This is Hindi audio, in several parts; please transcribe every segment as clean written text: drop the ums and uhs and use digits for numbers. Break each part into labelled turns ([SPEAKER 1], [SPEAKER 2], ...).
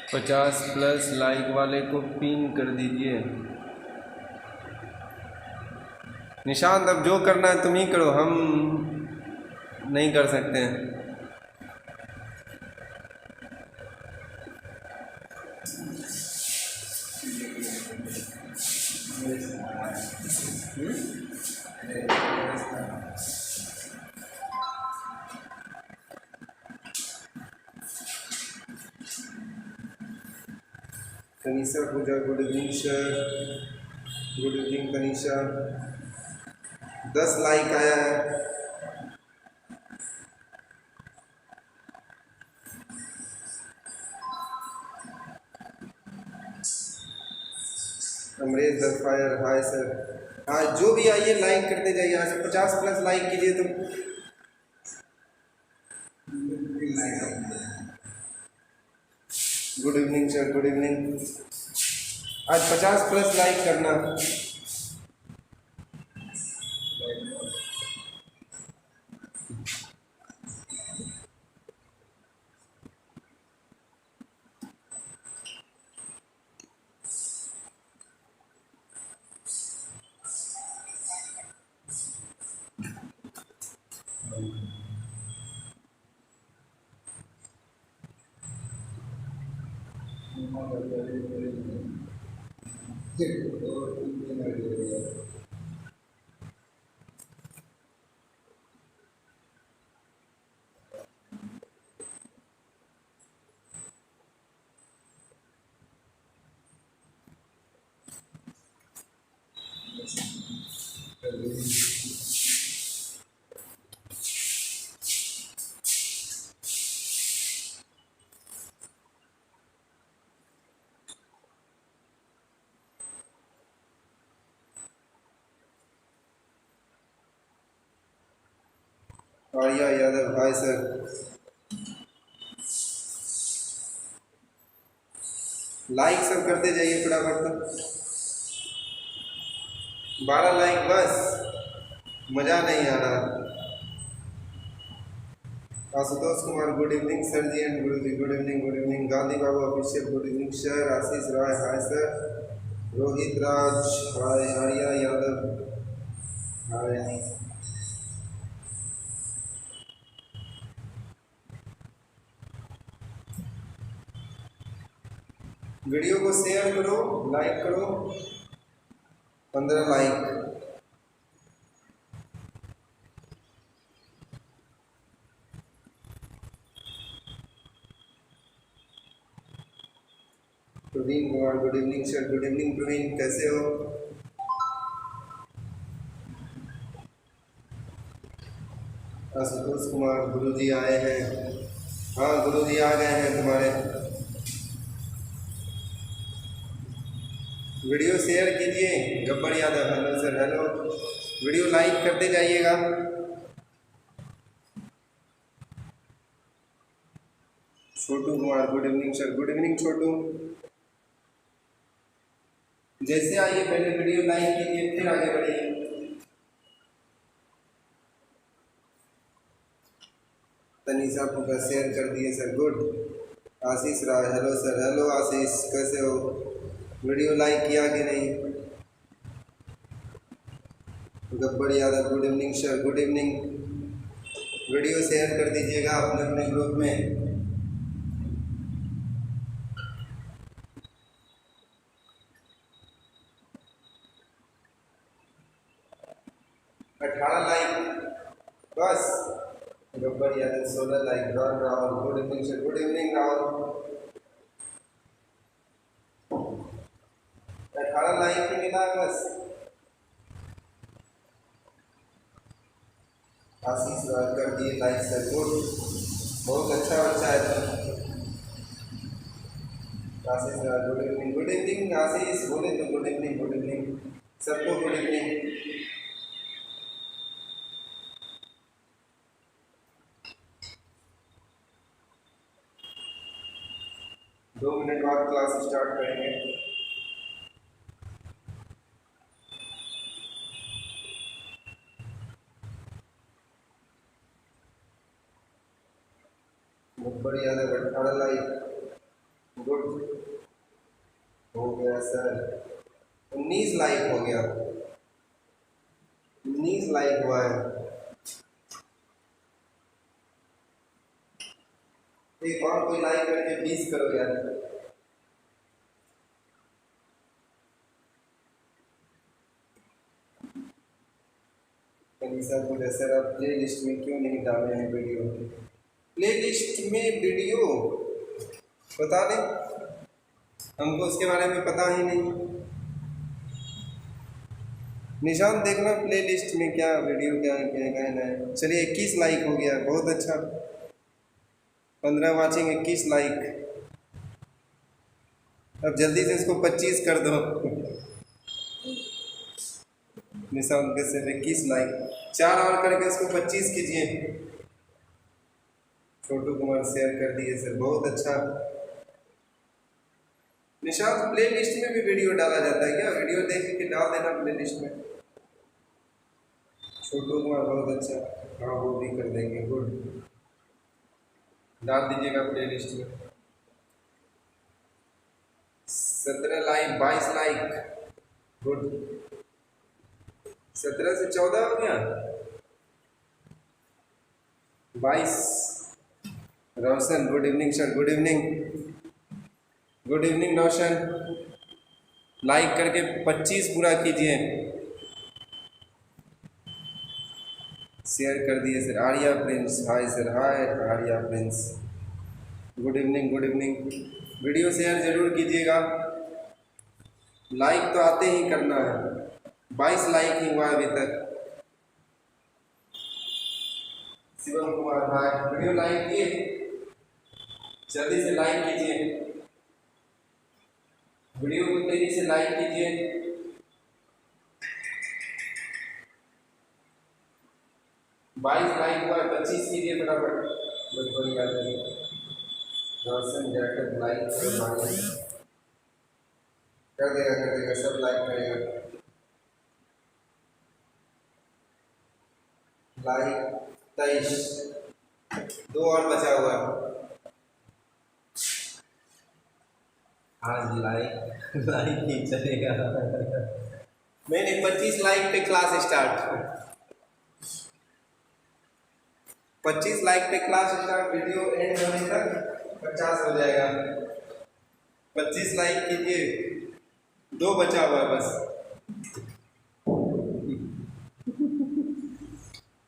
[SPEAKER 1] 50+ लाइक वाले को पिन कर दीजिए। निशांत अब जो करना है तुम ही करो, हम नहीं कर सकते हैं। Kanisha Puja, good evening sir. Good evening Kanisha. 10 like आया है। Amresh the fire, hi sir. हाँ, जो भी आइए लाइक करते जाइए। आज 50+ लाइक कीजिए तो good evening sir, good evening. आज 50+ लाइक करना। Arya Yadav, hi sir. Like सब करते जाइए फटाफट। 12 लाइक बस, मज़ा नहीं आ रहा। Ashutosh Kumar, good evening sir ji and guru ji, good evening, good evening. Gandhi Babu official, good evening sir. Ashish Rai, hi sir. Rohit Raj, hi. Arya Yadav, hi. Video को शेयर करो, लाइक करो। 15 like. Praveen Kumar, good evening sir, good evening Praveen, कैसे हो? आशुतोष कुमार, गुरुजी आए हैं। हाँ, गुरुजी आ गए हैं तुम्हारे। वीडियो शेयर कीजिए। Gabbar Yadav, hello sir, hello. Video like करते जाइएगा। Chhotu Kumar, good evening sir, good evening Chhotu. जैसे आइए पहले वीडियो लाइक कीजिए, फिर आगे बढ़िए। तनीषा को शेयर कर दिए सर, गुड। आशीष राय, हेलो सर, हेलो आशीष, कैसे हो? वीडियो लाइक किया कि नहीं? Gabbar Yadav, good evening sir, good evening. Video share कर दीजिएगा अपने अपने ग्रुप में। 18 लाइक बस। Gabbar Yadav 16 like. Rahul, good evening sir, good evening Rahul. 18 like he मिला बस। आशीष राय कर दिए लाइक सर, गुड। बहुत अच्छा बच्चा है। आशीष राय, गुड इवनिंग, गुड इवनिंग आशीष। बोले तो गुड इवनिंग, गुड इवनिंग सबको, गुड इवनिंग। दो मिनट बाद क्लास स्टार्ट करेंगे। गब्बर यादव 18 लाइक। गुड हो गया सर। 19 लाइक हो गया, 19 लाइक हुआ है। एक और कोई लाइक करके 20 करो यार। कनीसा बोले सर आप प्ले लिस्ट में क्यों नहीं डाले हैं वीडियो? प्ले लिस्ट में वीडियो बता दें, हमको उसके बारे में पता ही नहीं। निशान देखना प्ले लिस्ट में क्या वीडियो क्या क्या कहना है। चलिए 21 लाइक हो गया, बहुत अच्छा। 15 वाचिंग, 21 लाइक। अब जल्दी से इसको 25 कर दो। निशान के सिर्फ 21 लाइक, 4 और करके इसको 25 कीजिए। छोटू कुमार शेयर कर दिए सर, बहुत अच्छा। निशांत प्ले लिस्ट में भी वीडियो डाला जाता है क्या? वीडियो देख के डाल देना प्ले लिस्ट में। छोटू कुमार बहुत अच्छा, हाँ वो भी कर देंगे, गुड। डाल दीजिएगा प्ले लिस्ट में। 17 लाइक, 22 लाइक, गुड। 17 से 14 हो गया, 22। Roshan good evening sir, good evening, good evening Roshan. Like करके 25 पूरा कीजिए। शेयर कर दिए sir. Arya Prince, hi sir, hi Arya Prince, good evening, good evening. Video share जरूर कीजिएगा, लाइक तो आते ही करना है। 22 लाइक ही हुआ अभी तक। शिवम कुमार भाई वीडियो लाइक किए, जल्दी से लाइक कीजिए, वीडियो को तेजी से लाइक कीजिए। बाईस लाइक हुआ, 25 कीजिए फटाफट। बहुत बड़ी बात है। रोशन जैकेट लाइक कर देगा, सब लाइक करेगा। लाइक 23, 2 और बचा हुआ है। आज लाइक लाइक ही चलेगा। नहीं 25 लाइक पे क्लास स्टार्ट, 25 लाइक पे क्लास स्टार्ट। वीडियो एंड होने तक 50 हो जाएगा। 25 लाइक कीजिए, 2 बचा हुआ है बस।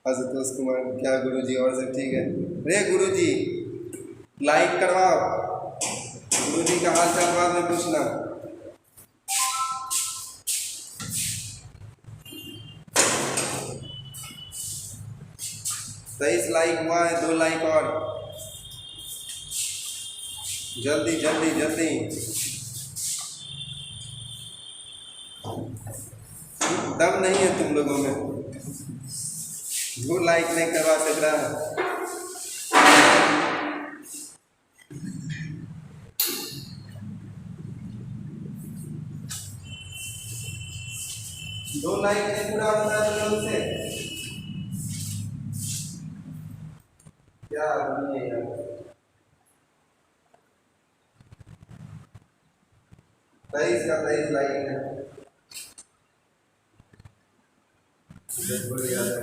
[SPEAKER 1] आशुतोष कुमार क्या गुरुजी, और सब ठीक है? रे गुरुजी लाइक करवाओ, गुरुजी का हाल चाल बाद में पूछना। तेईस लाइक हुआ है, 2 लाइक और, जल्दी जल्दी जल्दी। दम नहीं है तुम लोगों में, 2 लाइक नहीं करवा सक रहा है। दो लाइक नहीं पूरा होता है लोगों से, क्या आदमी है यार। 23 का 23 लाइक है, बढ़िया है।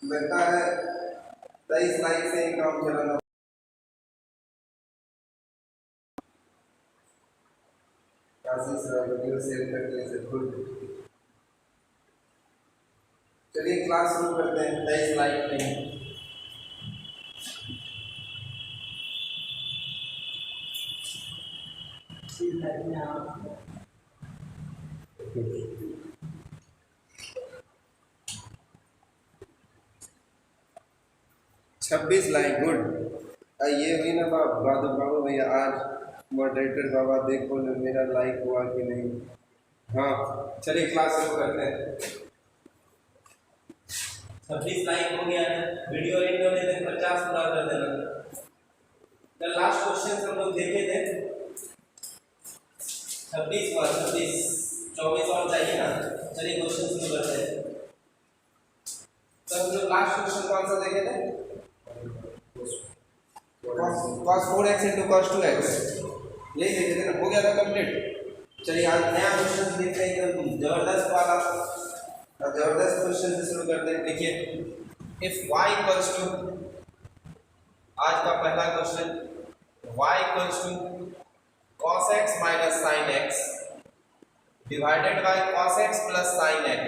[SPEAKER 1] लगता है 23 लाइक से ही काम चलाना। वीडियो शेयर करके से गुड। चलिए क्लास शुरू करते हैं। 23 लाइक पे छब्बीस लाइक, गुड। ये हुई ना बाबू बाबू भैया, आज मॉडरेटर बाबा देखो ना मेरा लाइक हुआ कि नहीं। हाँ चलिए क्लास शुरू करते हैं। 26 लाइक हो गया है, वीडियो एंड होने तक 50 पूरा कर देना। कल लास्ट क्वेश्चन हम लोग देखे थे, 26 हुआ, 26, 24 और चाहिए ना। चलिए क्वेश्चन शुरू करते हैं। तो हम लोग लास्ट क्वेश्चन कौन सा देखे थे? cos 4x into cos 2x, यही देख लेते ना, हो गया था कंप्लीट। चलिए आज नया क्वेश्चन देखते हैं एकदम जबरदस्त वाला, जबरदस्त क्वेश्चन से शुरू करते हैं। देखिए इफ y इक्वल्स टू, आज का पहला question, y equals to cos x minus sin x divided by cos x plus sin x।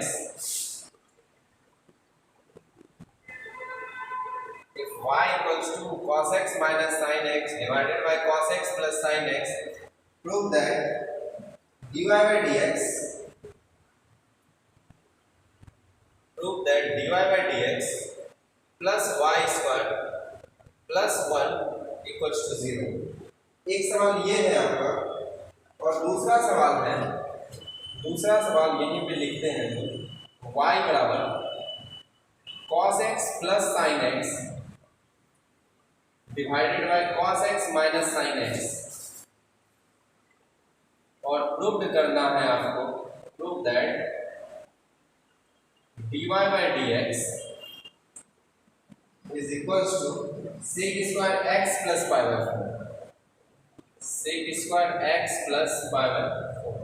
[SPEAKER 1] If y equals to cos x minus sin x divided by cos x plus sin x, prove that dy by dx, prove that dy by dx plus y square plus 1 equals to 0। एक सवाल ये है आपका, और दूसरा सवाल है, दूसरा सवाल यहीं पे लिखते हैं y बराबर cos x plus sin x divided by cos x minus sin x, और प्रूव करना है आपको, prove that dy by dx is equals to sec square x plus pi by 4, sec square x plus pi by 4।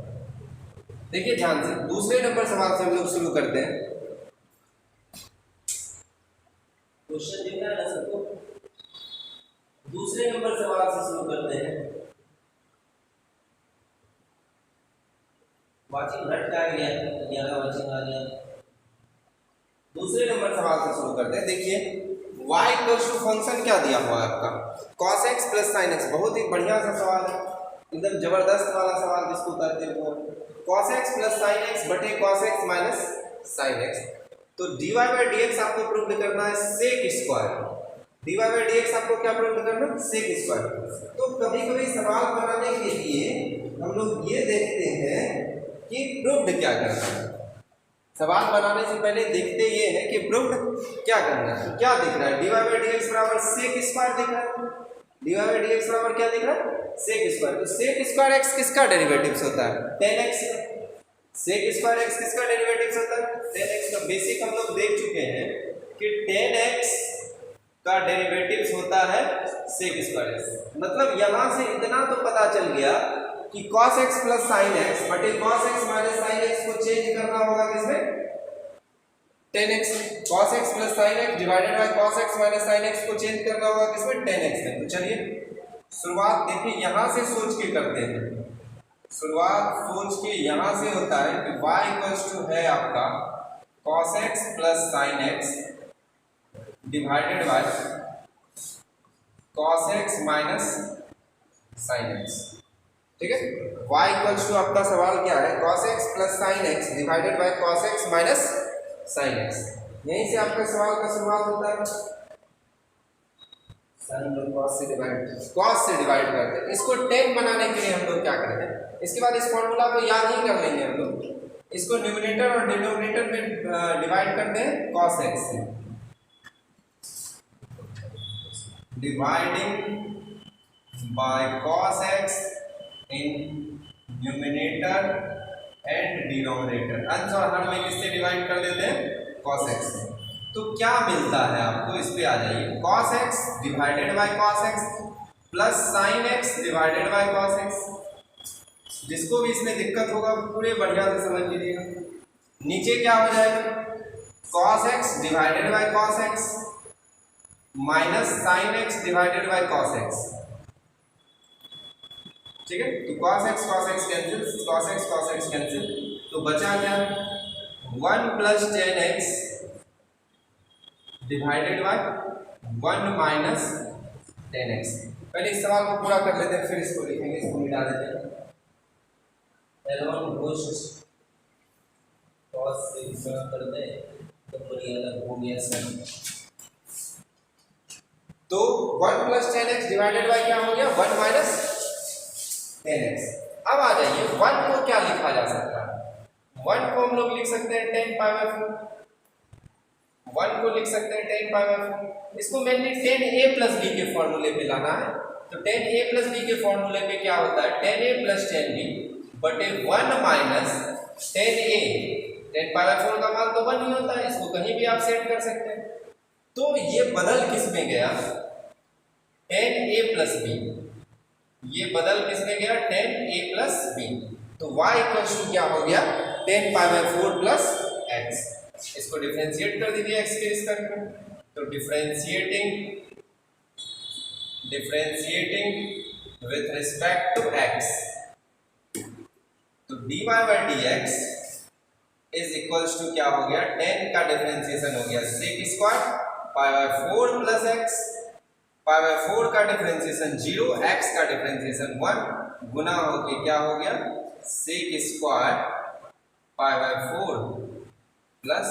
[SPEAKER 1] देखिए ध्यान से, दूसरे नंबर सवाल से हम लोग शुरू करते हैं। क्वेश्चन दिख रहा है ना सबको? दूसरे नंबर सवाल से शुरू करते हैं। वाचिंग हट आ गया, ज्यादा वाचिंग आ गया। दूसरे नंबर सवाल से शुरू करते हैं। देखिए y इक्वल्स टू फंक्शन क्या दिया हुआ है आपका, cos x plus sin x। बहुत ही बढ़िया सा सवाल है, एकदम जबरदस्त वाला सवाल जिसको कहते हैं वो cos x plus sin x बटे cos x minus sin x। तो dy by dx आपको प्रूव करना है sec square, dy by dx आपको क्या प्रूव करना है, sec स्क्वायर। तो कभी कभी सवाल बनाने के लिए हम लोग ये देखते हैं कि प्रूव्ड क्या करना है। सवाल बनाने से पहले देखते ये है कि प्रूव्ड क्या करना है। क्या दिख रहा है, dy by dx बराबर sec स्क्वायर दिख रहा है, dy by dx बराबर क्या दिख रहा है, sec स्क्वायर। तो sec स्क्वायर x किसका डेरिवेटिव्स होता है, tan x। sec square x किसका डेरिवेटिव्स होता है, tan x का। बेसिक हम लोग देख चुके हैं कि tan x का डेरिवेटिव्स होता है sec स्क्वायर x। मतलब यहां से इतना तो पता चल गया कि cos x plus sin x बटे cos x minus sin x को चेंज करना होगा किसमें, tan x। cos x plus sin x divided by cos x minus sin x को चेंज करना होगा किसमें, tan x में। तो चलिए शुरुआत देखिए यहां से सोच के करते हैं। शुरुआत सोच के यहां से होता है कि y इक्वल्स टू है आपका cos x plus sin x divided by cos x minus sin x। ठीक है, y इक्वल्स टू आपका सवाल क्या है, cos x plus sin x divided by cos x minus sin x। यहीं से आपका सवाल का शुरुआत होता है। sin और cos से डिवाइड करते हैं। इसको tan बनाने के लिए हम लोग क्या करते हैं, इसके बाद इस फॉर्मूला को याद ही कर लेंगे हम लोग। इसको न्यूमरेटर और डिनोमिनेटर में डिवाइड करते हैं cos x से। Dividing by cos x in numerator and denominator. अंश और हर में किससे डिवाइड कर देते हैं, cos x से। तो क्या मिलता है आपको, इस पे आ जाइए, cos x divided by cos x plus sin x divided by cos x। जिसको भी इसमें दिक्कत होगा पूरे बढ़िया से समझ लीजिएगा। नीचे क्या हो जाएगा, cos x divided by cos x minus sin x divided by cos x। ठीक है, तो cos x cancel, cos x cancel, तो बचा क्या, 1 plus tan x divided bye 1 minus tan x। पहले इस सवाल को पूरा कर लेते हैं, फिर इसको लिखेंगे, इसको मिटा देते हैं। L1 होस्ट cos से गुणा कर दें तो बढ़िया हो गया सर। तो 1 plus tan x divided bye क्या हो गया, 1 माइनस tan x। अब आ जाइए 1 को क्या लिखा जा सकता है, 1 को हम लोग लिख सकते हैं tan पाई बाय 4। 1 को लिख सकते हैं tan पाई बाय 4। इसको मैंने tan a प्लस b के फॉर्मूले पे लाना है। तो tan a प्लस b के फॉर्मूले पे क्या होता है, tan a plus tan b बटे 1 minus tan a। tan pi by 4 का मान तो 1 ही होता है, इसको कहीं भी आप सेट कर सकते हैं। तो ये बदल किस में गया,
[SPEAKER 2] 10a प्लस बी, ये बदल किसमें गया 10a प्लस बी, तो y इक्वल्स टू क्या हो गया 10 पाई बाय 4 प्लस x। इसको डिफरेंशिएट कर दीजिए x के रिस्पेक्ट में, तो differentiating with respect to x, तो dy by dx is equals to क्या हो गया 10 का डिफरेंशिएशन हो गया sec square pi by 4 plus x, pi by 4 का डिफरेंशिएशन 0, x का डिफरेंशिएशन 1 गुना होके क्या हो गया sec square pi by 4 plus,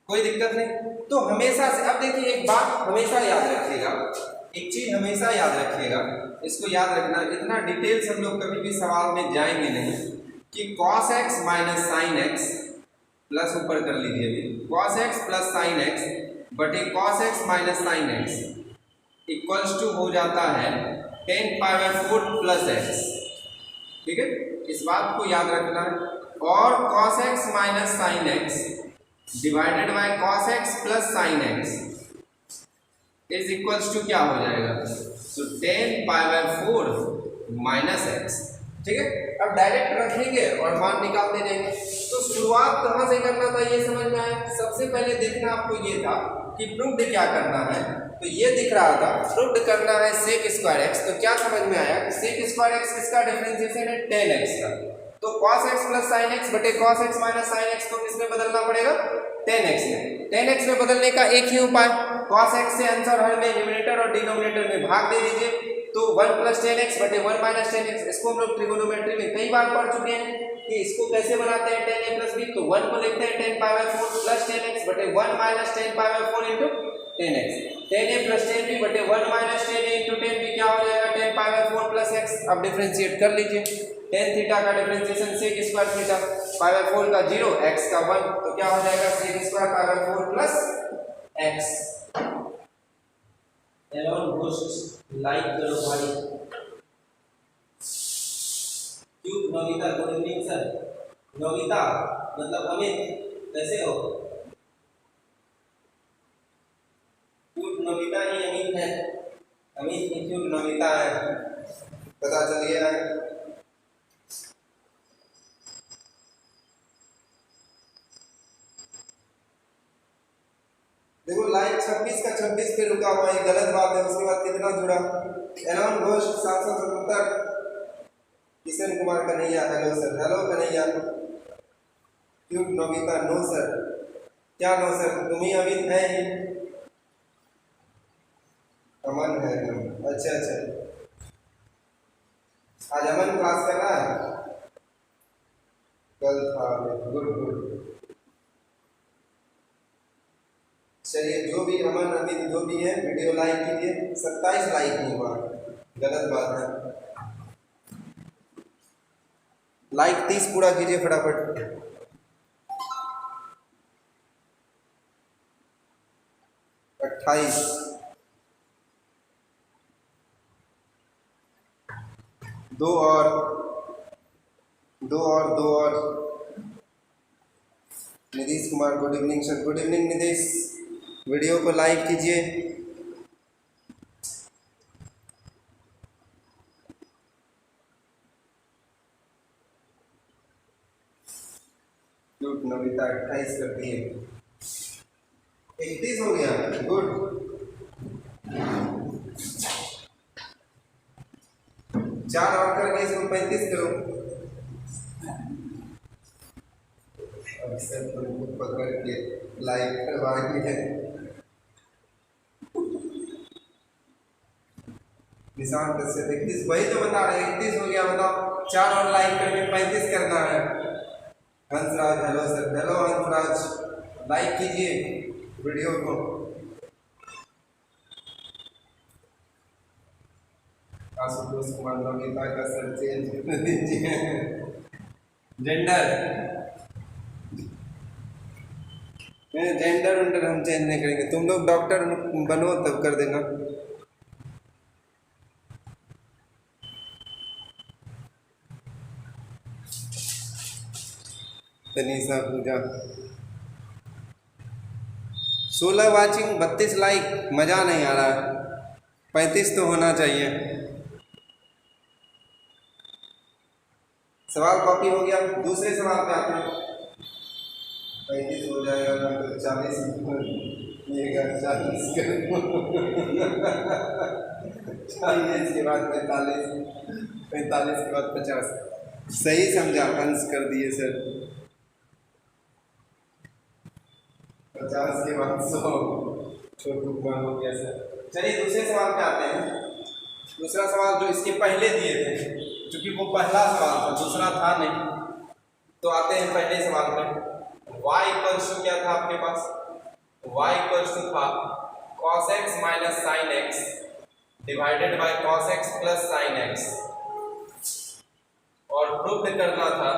[SPEAKER 2] कोई दिक्कत नहीं। तो हमेशा से अब देखिए एक बात हमेशा याद रखिएगा, एक चीज हमेशा याद रखिएगा, इसको याद रखना, इतना डिटेल्स हम लोग कभी भी सवाल में जाएंगे नहीं कि cos x minus sine x plus ऊपर कर लीजिए अभी cos x plus sine x बटे cos x minus sine x equals to हो जाता है 10 पाई बाय 4 प्लस x, ठीक है, इस बात को याद रखना है। और cos x minus sine x divided by cos x plus sine x is equals to क्या हो जाएगा, तो 10 पाई बाय 4 माइनस x, ठीक है। अब डायरेक्ट रखेंगे और मान निकालते जाएंगे। तो शुरुआत कहाँ से करना था ये समझ में आया। सबसे पहले देखना आपको ये था कि प्रूव्ड क्या करना है, तो ये दिख रहा था प्रूव्ड करना है sec स्क्वायर x, तो क्या समझ में आया कि sec स्क्वायर x किसका डिफरेंशिएशन है 10x का, तो cos x plus sin x बटे cos x minus sin x को किसमें बदलना पड़ेगा 10x में। 10x में बदलने का एक ही उपाय, cos x से आंसर हर में न्यूमरेटर और डिनोमिनेटर में भाग दे दीजिए, तो 1 प्लस 10x बटे 1 माइनस 10x, इसको हम लोग ट्रिगोनोमेट्री में कई बार पढ़ चुके हैं कि इसको कैसे बनाते हैं 10a प्लस b, तो 1 को लिखते हैं 10 पाई बाय 4 प्लस 10x बटे 1 minus 10 pi by 4 into 10x, 10a plus 10b बटे 1 माइनस 10a इंटू 10b क्या हो जाएगा 10 पाई बाय 4 प्लस x। अब डिफरेंशिएट कर लीजिए, tan थीटा का differentiation sec square theta pi by 4 का 0 x का 1, तो क्या हो जाएगा sec square pi by 4 plus x। Alone Ghost like करो भाई। क्यों Navita, good evening sir. Navita मतलब अमित, कैसे हो? क्यों नविता ही अमित है, अमित ही क्यों नविता है, पता चल गया है। देखो लाइन 26 का 26 पे रुका हुआ है, गलत बात है, उसके बाद कितना जुड़ा। एलोन घोष 777, Kishan Kumar Kanhaiya hello sir, hello Kanhaiya. क्यों नविता नो सर, क्या नो सर, तुम ही अमित है ही, अमन है तुम, अच्छा अच्छा, आज अमन क्लास कर रहा है, कल था, गुड गुड। चलिए जो भी अमन अमित जो भी है वीडियो लाइक कीजिए, 27 लाइक नहीं हुआ, गलत बात है, लाइक 30 पूरा कीजिए फटाफट। अट्ठाईस, दो और, दो और, दो और। Nitish Kumar good evening sir, good evening Nitish, video को लाइक कीजिए। गुड नविता 28 कर दिए, 31 हो गया, गुड। 4 और करके इसको 35 करो। अब सर तुमको पकड़ के लाइक करवानी है। निशान से 31, वही तो बता रहे 31 हो गया, बताओ 4 और लाइक करके 35 करना है। Hansraj hello sir, hello Hansraj, like कीजिए वीडियो को। आशुतोष कुमार नविता का सर चेंज कर दीजिए जेंडर, जेंडर वेंडर हम चेंज नहीं करेंगे, तुम लोग डॉक्टर बनो तब कर देना। तनीषा पूजा, 16 वाचिंग 32 लाइक, मज़ा नहीं आ रहा है। 35 तो होना चाहिए। सवाल कॉपी हो गया। दूसरे सवाल पे आते हैं। 35 हो जाएगा तो 40 40 के बाद 45, 45 के बाद 50। सही समझा, अंश कर दिए सर। 50 के बाद 100, छोटू का हो गया सर। चलिए दूसरे सवाल पे आते हैं। दूसरा सवाल जो इसके पहले दिए थे, क्योंकि वो पहला सवाल था, दूसरा था नहीं, तो आते हैं पहले सवाल पे। y इक्वल्स टू क्या था आपके पास? y इक्वल्स टू था cos x minus sin x divided by cos x plus sin x, और प्रूव्ड करना था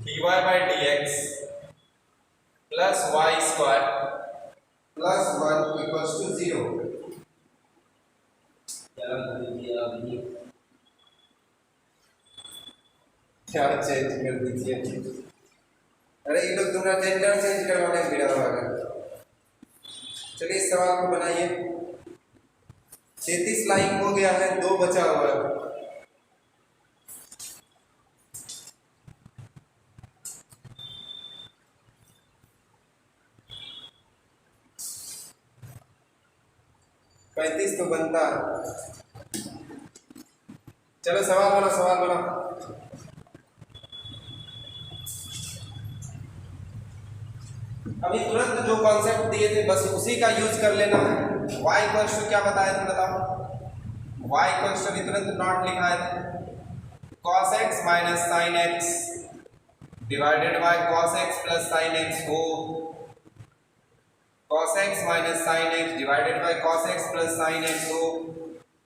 [SPEAKER 2] dy by dx plus y square plus 1 equals to 0। क्या चेंज कर दीजिए। अरे ये लोग तुम्हारा टेंडर चेंज करवाने भिड़ा हुआ है। चलिए इस सवाल को बनाइए। 33 लाइन हो गया है, 2 बचा हुआ है। पैंतीस तो बनता है। चलो सवाल बना। अभी तुरंत जो कॉन्सेप्ट दिए थे बस उसी का यूज कर लेना है। y इक्वल्स टू क्या बताया था बताओ? y इक्वल्स टू तुरंत नॉट लिखा है cos x minus sin x divided by cos x plus sin x हो cos x minus sin x divided by cos x plus sin x हो,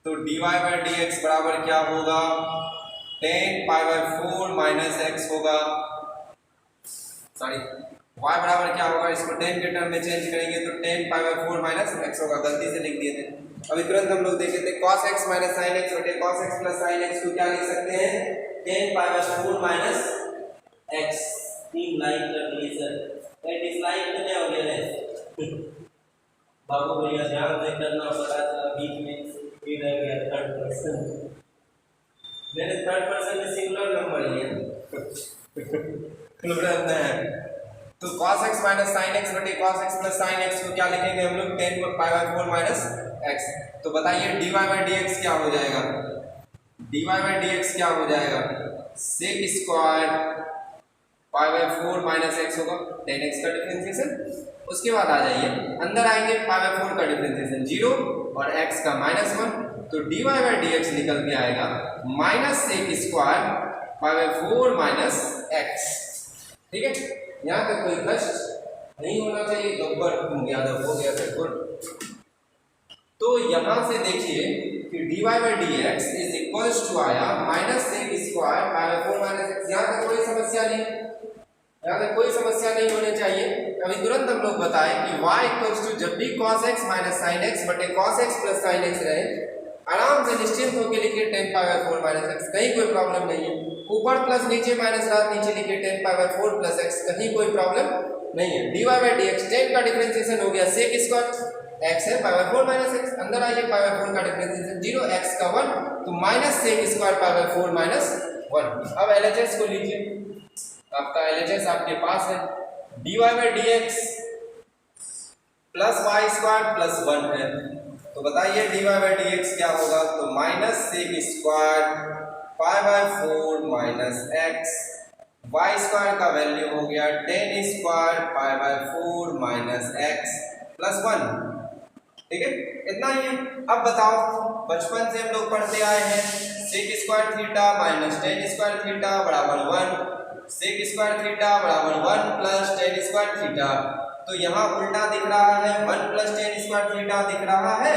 [SPEAKER 2] तो dy बाय dx बराबर क्या होगा? tan pi by 4 minus x होगा। सॉरी, y बराबर क्या होगा? इसको tan के टर्म में चेंज करेंगे तो tan pi by 4 minus x होगा। गलती से लिख दिए थे। अभी तुरंत हम लोग देखे थे cos x minus sin x बटे cos x plus sin x को क्या लिख सकते हैं? tan pi by 4 minus x। 3 line कर दिए सर। 35 लाइन कितने हो गए हैं? बाबू भैया ध्यान से करना पड़ा था, बीच में फिर रह गया थर्ड पर्सन। मैंने थर्ड पर्सन में सिंगुलर नंबर लिया। प्लूरल में है। तो cos x minus sin x बटे cos x plus sin x को क्या लिखेंगे हम लोग? tan pi by 4 minus x। तो बताइए dy बाय dx क्या हो जाएगा? dy बाय dx क्या हो जाएगा? sec square pi by 4 minus x होगा, tan x का डिफरेंशिएशन। उसके बाद आ जाइए, अंदर आएंगे पाई बाय 4 का डिफरेंशिएशन 0 और x का -1, तो dy बाय dx निकल के आएगा minus sec square pi by 4 minus x। ठीक है, यहाँ तक कोई कष्ट नहीं होना चाहिए। गब्बर यादव हो गया सर, गुड। तो यहाँ से देखिए कि dy by dx is equals to आया minus sec square pi by 4 minus x। यहाँ तक कोई समस्या नहीं, यहाँ तक कोई समस्या नहीं होनी चाहिए। अभी तुरंत हम लोग बताएं कि y इक्वल्स टू जब भी cos x minus sin x बटे cos x plus sin x रहे, आराम से निश्चिंत होकर लिखिए tan pi by 4 minus x, कहीं कोई प्रॉब्लम नहीं है। ऊपर प्लस नीचे माइनस रहा, नीचे लिखिए tan pi by 4 plus x, कहीं कोई प्रॉब्लम नहीं है। dy बाय dx tan का डिफरेंशिएशन हो गया sec स्क्वायर x है पाई बाय 4 माइनस x, अंदर आइए पाई बाय 4 का डिफरेंशिएशन 0, x का 1, तो minus sec square pi by 4 minus 1। अब LHS को लीजिए, आपका LHS आपके पास है। dy by dx plus y square plus 1 है, तो बताइए dy बाय dx क्या होगा? तो minus sec square pi by 4 minus x, y square का वैल्यू हो गया tan square pi by 4 minus x plus 1। ठीक है, इतना ही है। अब बताओ, बचपन से हम लोग पढ़ते आए हैं sec square theta minus tan square theta बराबर 1, sec स्क्वायर थीटा बराबर 1 प्लस tan स्क्वायर थीटा। तो यहाँ उल्टा दिख रहा है, 1 प्लस tan स्क्वायर थीटा दिख रहा है?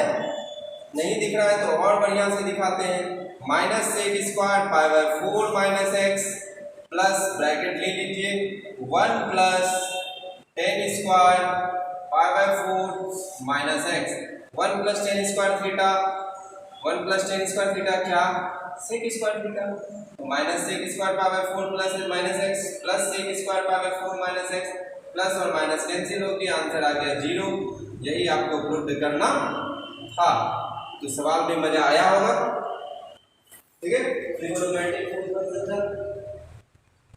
[SPEAKER 2] नहीं दिख रहा है तो और बढ़िया से दिखाते हैं। Minus sec square pi by 4 minus x plus bracket ले लीजिए 1 plus tan square pi by 4 minus x, 1 plus tan square theta, 1 plus tan square theta क्या? Sec square theta, minus sec square power 4 plus minus x plus sec square power 4 minus x plus और माइनस कैंसिल हो गया, आंसर आ गया 0। यही आपको प्रूव करना था। तो सवाल में मजा आया होगा, ठीक है। ट्रिग्नोमेट्रिक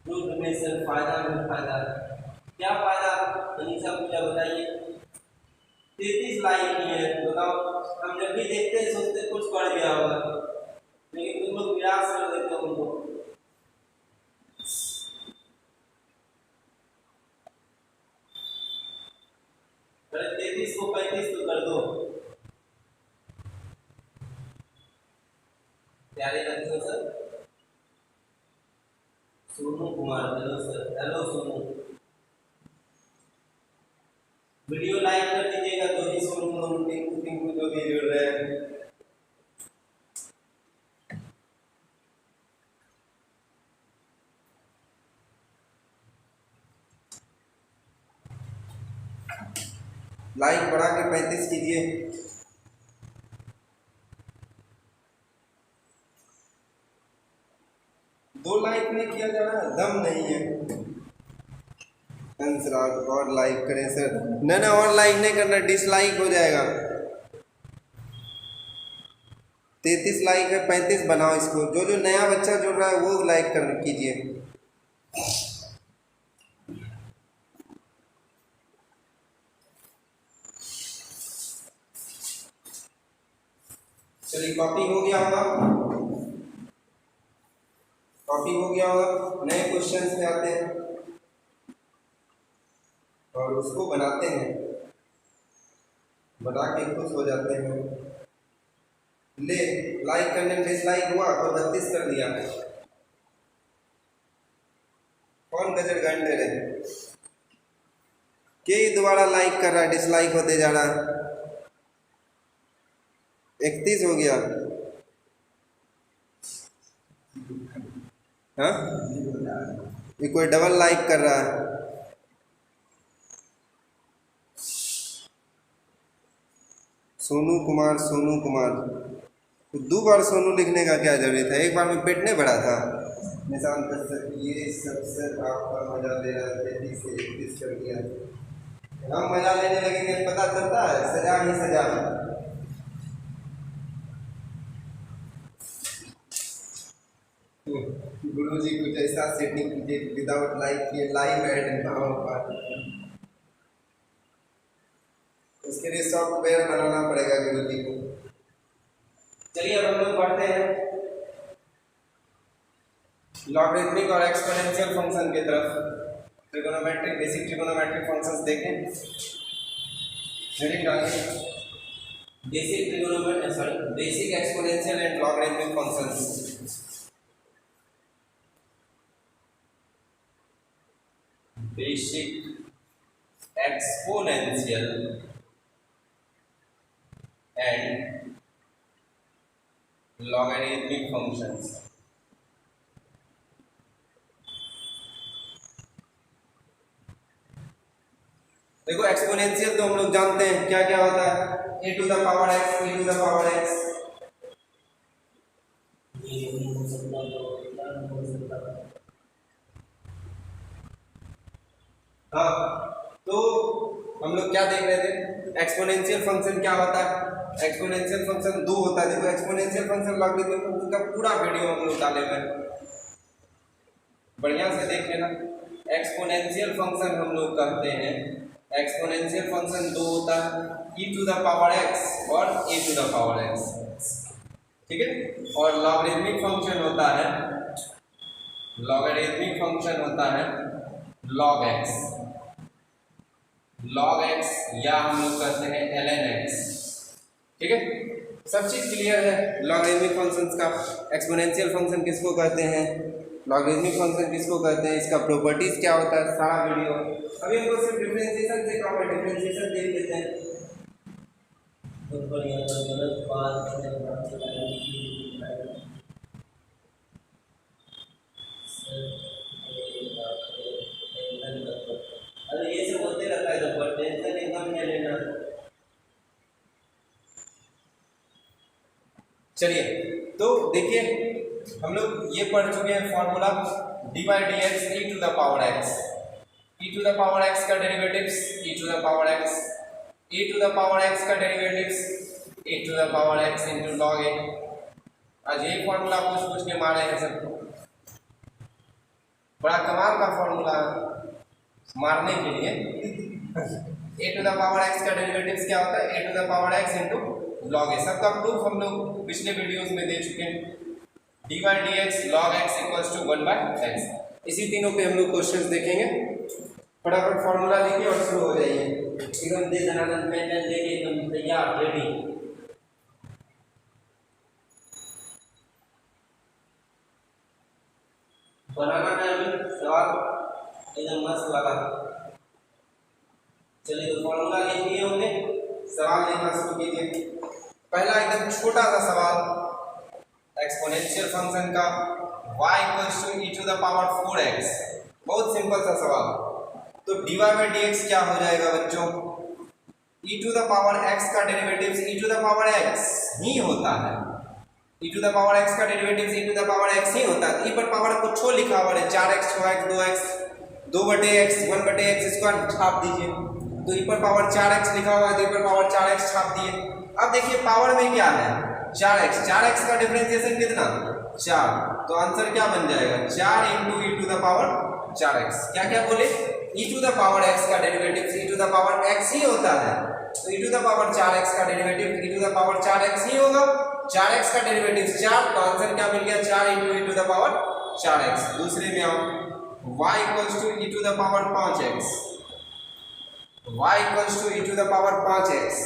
[SPEAKER 2] प्रूफ में सिर्फ फायदा में फायदा। क्या फायदा अनीसा पूजा बताइए। 33 लाइन की है, बताओ। हम जब भी देखते हैं सोचते हैं कुछ पढ़ गया होगा, लेकिन तुम लोग निराश कर देते हो उनको। अरे 33 को 35 तो कर दो। तैयारी रखो sir. Sonu Kumar, hello sir. Hello Sonu, video like कर दीजिएगा तो ही सोनू टिंकू जो भी जुड़ रहे हैं। लाइक बढ़ा के 35 कीजिए। दो लाइक नहीं किया जा रहा है, दम नहीं है। और लाइक करें सर। ना और लाइक नहीं करना, डिसलाइक हो जाएगा। 33 लाइक है, 35 बनाओ इसको। जो जो नया बच्चा जुड़ रहा है वो लाइक कर कीजिए। चलिए, कॉपी हो गया होगा, कॉपी हो गया होगा। नए क्वेश्चन पे आते हैं और उसको बनाते हैं, बना के खुश हो जाते हैं। ले, लाइक करने में डिसलाइक हुआ तो 32 कर दिया। कौन गजर घंटे रहे के दोबारा लाइक कर रहा है, डिसलाइक होते जा रहा है। 31 हो गया। हाँ, ये कोई डबल लाइक कर रहा है। सोनू कुमार, सोनू कुमार, तो 2 बार सोनू लिखने का क्या जरूरत है, एक बार में पेट नहीं भरा था। निशान कर सकते, ये सबसे आपका मजा ले रहा है। 33 से 31 कर दिया। हम मजा लेने लगेंगे, पता चलता है सजा ही सजा। गुरुजी कुछ ऐसा सेटिंग कीजिए विदाउट लाइक किए लाइव ऐड ना हो पाए। उसके लिए सॉफ्टवेयर बनाना पड़ेगा गुरुजी को। चलिए अब हम लोग बढ़ते हैं लॉगरिथमिक और एक्सपोनेंशियल फंक्शन की तरफ। ट्रिगोनोमेट्रिक, बेसिक ट्रिगोनोमेट्रिक फंक्शंस देखें। हेडिंग डालिए basic trigonometric, sorry basic exponential and logarithmic functions. Basic exponential and logarithmic functions. देखो एक्सपोनेंशियल तो हम लोग जानते हैं क्या क्या होता है, a to the power x, e to the power x. हाँ, तो हम लोग क्या देख रहे थे, एक्सपोनेंशियल फंक्शन क्या होता है। एक्सपोनेंशियल फंक्शन 2 होता है। देखो एक्सपोनेंशियल फंक्शन लॉगरिथमिक फंक्शन का पूरा वीडियो हम लोग डाले हुए हैं, बढ़िया से देख लेना। एक्सपोनेंशियल फंक्शन हम लोग कहते हैं, एक्सपोनेंशियल फंक्शन 2 होता है, e to the power x और a to the power x, ठीक है। और लॉगरिथमिक फंक्शन होता है, लॉगरिथमिक फंक्शन होता है log x, log x या हम लोग कहते हैं ln x, ठीक है। सब चीज क्लियर है लॉगरिथमिक फंक्शंस का। एक्सपोनेंशियल फंक्शन किसको कहते हैं, लॉगरिथमिक फंक्शन किसको कहते हैं, इसका प्रॉपर्टीज क्या होता है, सारा वीडियो। अभी हमको सिर्फ डिफरेंशिएशन से काम है, डिफरेंशिएशन देख लेते हैं। बहुत बढ़िया, गलत बात अरे ये सब होते रहता है, तो टेंशन एकदम नहीं लेना। चलिए तो देखिए हम लोग ये पढ़ चुके हैं formula dy dx e to the power x, e to the power x का derivatives e to the power x, e to the power x का derivatives e to the power x into log a। आज यही फॉर्मूला पूछ के मारे हैं सबको, बड़ा कमाल का फॉर्मूला मारने के लिए। A to the power x का डेरिवेटिव्स क्या होता है, a to the power x into log a. सबका प्रूफ हम लोग पिछले वीडियोस में दे चुके हैं। D by D X log X equals to 1 by X. इसी तीनों पे हम लोग क्वेश्चंस देखेंगे। फटाफट फॉर्मूला लिखिए और शुरू हो जाइए। एकदम दे दनादन पेन लेके एकदम तैयार रेडी। बनाना है अभी सवाल एकदम मस्त वाला। चलिए तो फॉर्मूला लिख लिए होंगे, सवाल लिखना शुरू कीजिए। पहला एकदम छोटा सा सवाल एक्सपोनेंशियल फंक्शन का y equals to e to the power 4x। बहुत सिंपल सा सवाल। तो dy बाई dx क्या हो जाएगा बच्चों, e to the power x का derivatives e to the power x ही होता है। e to the power x का derivatives e to the power x ही होता है। e पर पावर को छो लिखा हुआ है 4x 6x 2x 2/x 1/x square छाप दीजिए। तो e पर पावर 4x लिखा हुआ है, तो e पर पावर 4x छाप दिए। अब देखिए पावर में क्या है 4x, 4x का डिफरेंशिएशन कितना 4, तो आंसर क्या बन जाएगा 4 into E to the power 4x। क्या क्या बोले, e to the power x का derivative e to the power x ही होता है, तो e to the power 4x का derivative e to the power 4x ही होगा। 4x का डेरिवेटिव 4, तो आंसर क्या मिल गया 4 into E to the power 4x। दूसरे में आओ y equals to E to the power 5x, y equals to E to the power 5x।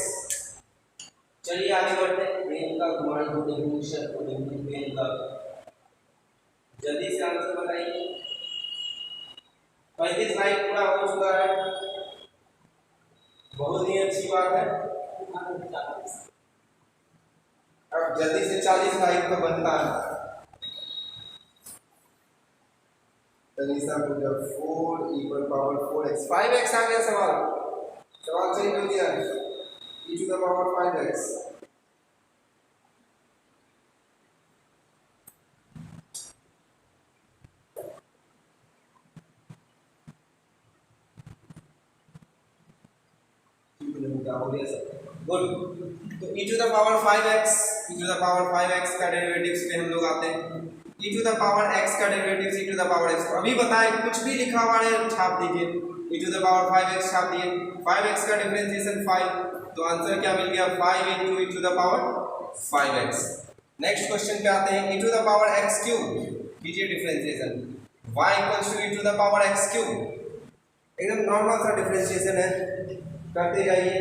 [SPEAKER 2] चलिए आगे बढ़ते हैं। पेन का घुमाई को डिफरेंशियल को पेन का जल्दी से आंसर बताइए। पहली स्लाइड पूरा हो चुका है, बहुत ही अच्छी बात है। अब जल्दी से 40 स्लाइड का बनता है। तनीसा पूजा 4 e पर पावर 4x 5x आ गया सवाल, सवाल सही हो गया e to the power 5x। Good. तो e to the power 5x, e to the power 5x का डेरिवेटिव्स पे हम लोग आते हैं। e to the power x का derivatives e to the power x। अभी बताएं कुछ भी लिखा हुआ है छाप दीजिए, e to the power 5x छाप दिए। 5x का डिफरेंशिएशन 5, तो आंसर क्या मिल गया 5 into e to the power 5x। Next question पे आते हैं, e to the power x cube कीजिए differentiation, y equals to e to the power x cube. एकदम नॉर्मल सा डिफरेंशिएशन है, करते जाइए।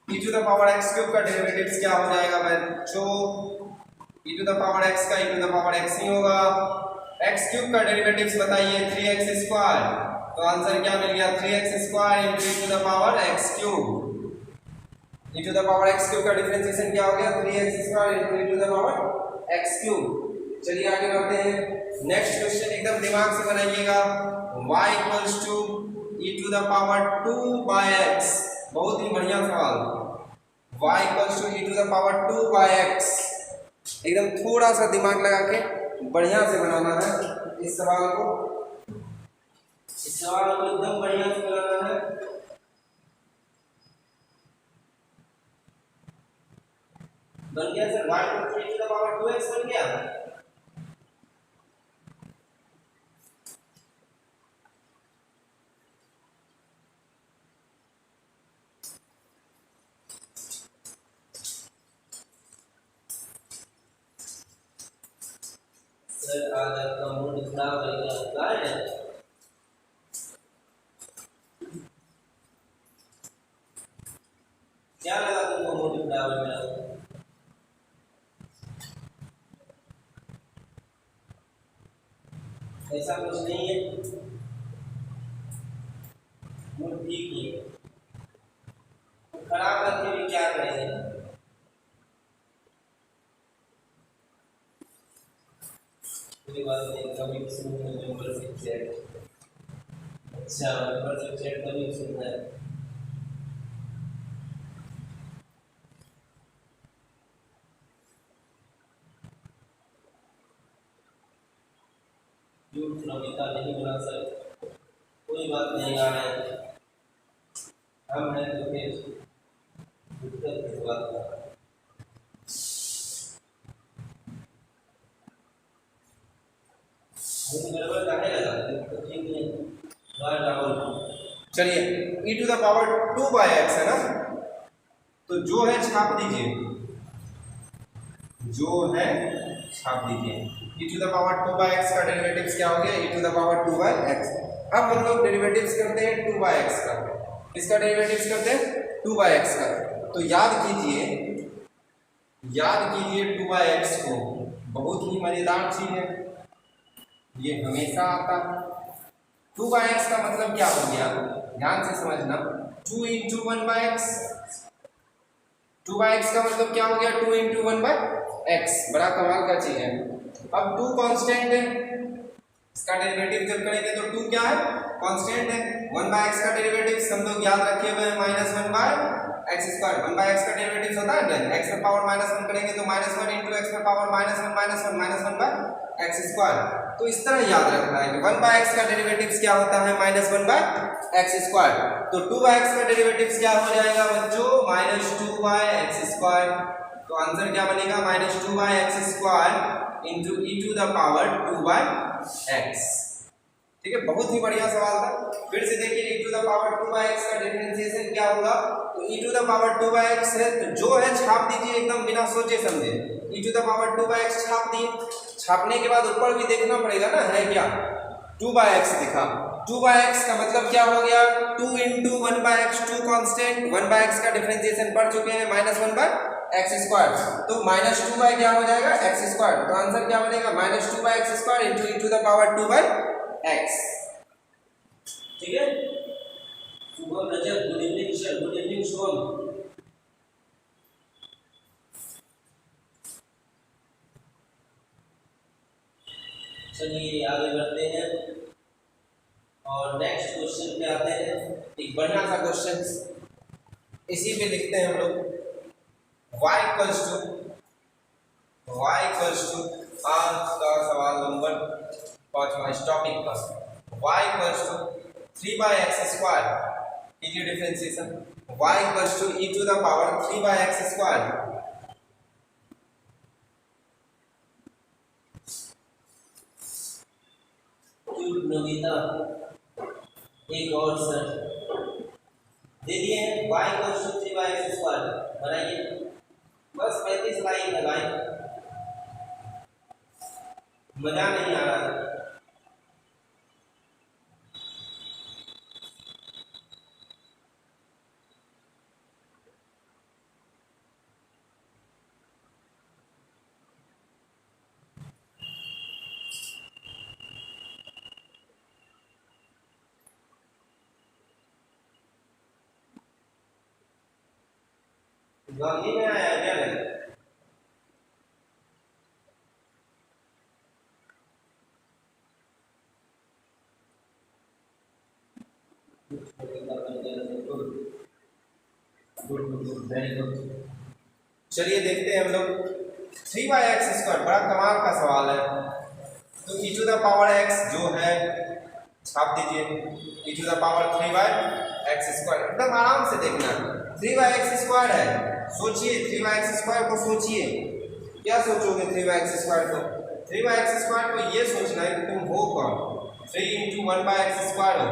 [SPEAKER 2] e to the power x cube का डेरिवेटिव्स क्या हो जाएगा बच्चों, e to the power x का e to the power x ही होगा। x क्यूब का डेरिवेटिव्स बताइए 3x स्क्वायर, तो आंसर क्या मिल गया 3x square into e to the power x cube. e to the power x cube का डिफरेंशिएशन क्या हो गया 3x square into e to the power x cube. चलिए आगे बढ़ते हैं। नेक्स्ट क्वेश्चन एकदम दिमाग से बनाइएगा, y equals to e to the power 2 by x। बहुत ही बढ़िया सवाल, y equals to e to the power 2 by x। एकदम थोड़ा सा दिमाग लगा के बढ़िया से बनाना है इस सवाल को, इस सवाल को एकदम बढ़िया से बनाना है। बन गया sir, y equals to e to the power 2x बन गया। सर आज आपका मूड खराब है, क्या लगा तुमको मूड खराब है मेरा? ऐसा कुछ नहीं है, मूड ठीक ही है, खराब करके भी क्या करेंगे। कोई बात नहीं, कभी किसी नंबर से
[SPEAKER 3] अच्छा ऊपर से चेक करनी सुनना है। झूठ नमिता नहीं बना सकते, कोई बात नहीं आ रहा है, हम हैं तो फिर दिक्कत किस बात का। गड़बड़ काहे लगा तो ठीक नहीं बार डाउन।
[SPEAKER 2] चलिए e to the power 2/x है ना, तो जो है छाप दीजिए, जो है छाप दीजिए। e to the power 2/x का डेरिवेटिव्स क्या हो गया, e to the power 2/x। अब हम लोग डेरिवेटिव्स करते हैं 2/x का, इसका डेरिवेटिव्स करते हैं 2/x का। तो याद कीजिए 2/x को, बहुत ही मजेदार चीज है, ये हमेशा आता है। 2/x का मतलब क्या हो गया, ध्यान से समझना, 2 इंटू 1/x। 2/x का मतलब क्या हो गया, 2 इंटू 1/x। बड़ा कमाल का चीज है। अब 2 कांस्टेंट है, इसका डेरिवेटिव जब करेंगे तो 2 क्या है, कांस्टेंट है। 1/x का डेरिवेटिव हम लोग याद रखे हुए हैं -1/x²। 1/x का डेरिवेटिव होता है ना, x पर पावर -1 करेंगे तो -1 इंटू x पर पावर -1 तो इस तरह याद रखना है कि 1/x का डेरिवेटिव्स क्या होता है, -1/x²। तो 2/x का डेरिवेटिव्स क्या हो जाएगा बच्चों, -2/x²। तो आंसर क्या बनेगा, -2/x² into e to the power 2/x। ठीक है, बहुत ही बढ़िया सवाल था। फिर से देखिए e to the power 2/x का डिफरेंशिएशन क्या होगा, तो e to the power 2/x है, तो जो है छाप दीजिए एकदम बिना सोचे समझे। e to the power 2/x छाप दिए, छापने के बाद ऊपर भी देखना पड़ेगा ना, है क्या 2/x दिखा। 2/x का मतलब क्या हो गया, 2 इंटू 1/x, 2 कांस्टेंट। 1/x का डिफरेंशिएशन पढ़ चुके हैं, -1/x²। तो -2 क्या हो जाएगा, x²। तो आंसर क्या बनेगा, -2/x² into e to the power 2/x।
[SPEAKER 3] ठीक है, Shubham Rajat, good evening sir, good evening Shubham. चलिए आगे बढ़ते हैं और नेक्स्ट क्वेश्चन पे आते हैं।
[SPEAKER 2] एक बढ़िया सा क्वेश्चन इसी पे लिखते हैं हम लोग, y इक्वल्स टू आज का सवाल नंबर 5वां इस टॉपिक का, y इक्वल्स टू 3/x²। कीजिए differentiation, y equals to e to the power 3/x²।
[SPEAKER 3] Navita एक और सर दे दिए हैं, y इक्वल्स टू 3/x²। बनाइए, बस 35 लाइन है भाई, मजा नहीं आ रहा है। गांधी में आया क्या नहीं?
[SPEAKER 2] चलिए देखते हैं हम लोग 3/x², बड़ा कमाल का सवाल है। तो e to the power x जो है छाप दीजिए, e to the power 3/x²। एकदम आराम से देखना, 3/x² है, सोचिए 3/x² को सोचिए, क्या सोचोगे 3/x² को? 3/x² को ये सोचना है कि तुम हो कौन, 3 इंटू 1/x² हो।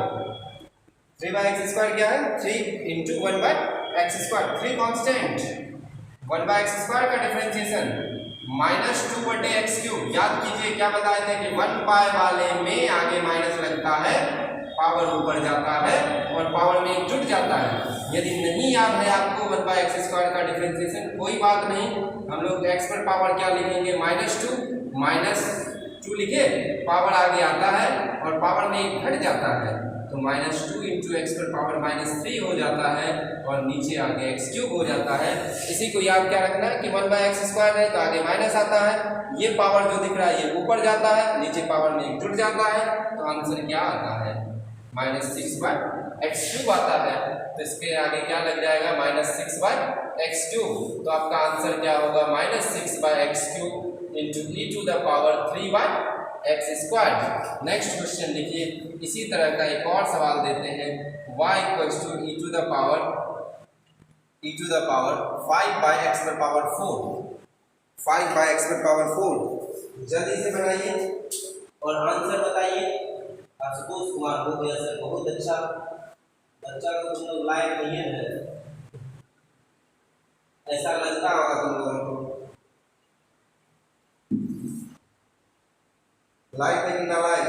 [SPEAKER 2] 3/x² क्या है, 3 इंटू 1/x², 3 कांस्टेंट। 1/x² का डिफरेंशिएशन -2/x³। याद कीजिए क्या बताए थे कि 1π वाले में आगे माइनस लगता है, पावर ऊपर जाता है और पावर में जुट जाता है। यदि नहीं याद है आपको 1/x² का डिफरेंशिएशन, कोई बात नहीं, हम लोग x पर पावर क्या लिखेंगे, -2 लिखे, पावर आगे आता है और पावर में घट जाता है, तो -2 इंटू x पर पावर -3 हो जाता है और नीचे आगे x³ हो जाता है। इसी को याद क्या रखना है कि 1/x² है तो आगे माइनस आता है, ये पावर जो दिख रहा है ये ऊपर जाता है, नीचे पावर में जुट जाता है, तो आंसर क्या आता है, -6/x³ आता है, तो इसके आगे क्या लग जाएगा -6/x³। तो आपका आंसर क्या होगा -6/x³ into e⁻³ next question लिखिए। इसी तरह का एक और सवाल देते हैं y = e⁻5/x⁴। 5/x⁴ जल्दी से बनाइए
[SPEAKER 3] और आंसर बताइए। आशुतोष कुमार हो गया सर, बहुत अच्छा। बच्चा को तुम लोग लायक नहीं है, ऐसा लगता होगा तुम लोगों को।
[SPEAKER 2] लाइक है कि ना लाइक?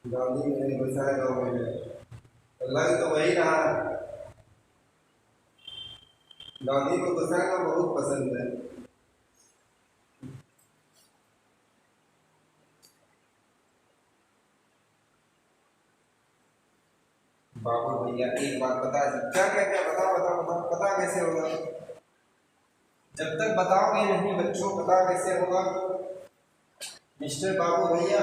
[SPEAKER 2] गांधी मेरे बसाए गाँव में लग तो वही रहा है। गांधी को बसाना बहुत पसंद है। बाबू भैया एक बात बता, क्या क्या क्या बताओ बताओ बताओ, पता कैसे होगा? जब तक बताओगे नहीं बच्चों, पता कैसे होगा? मिस्टर बाबू भैया,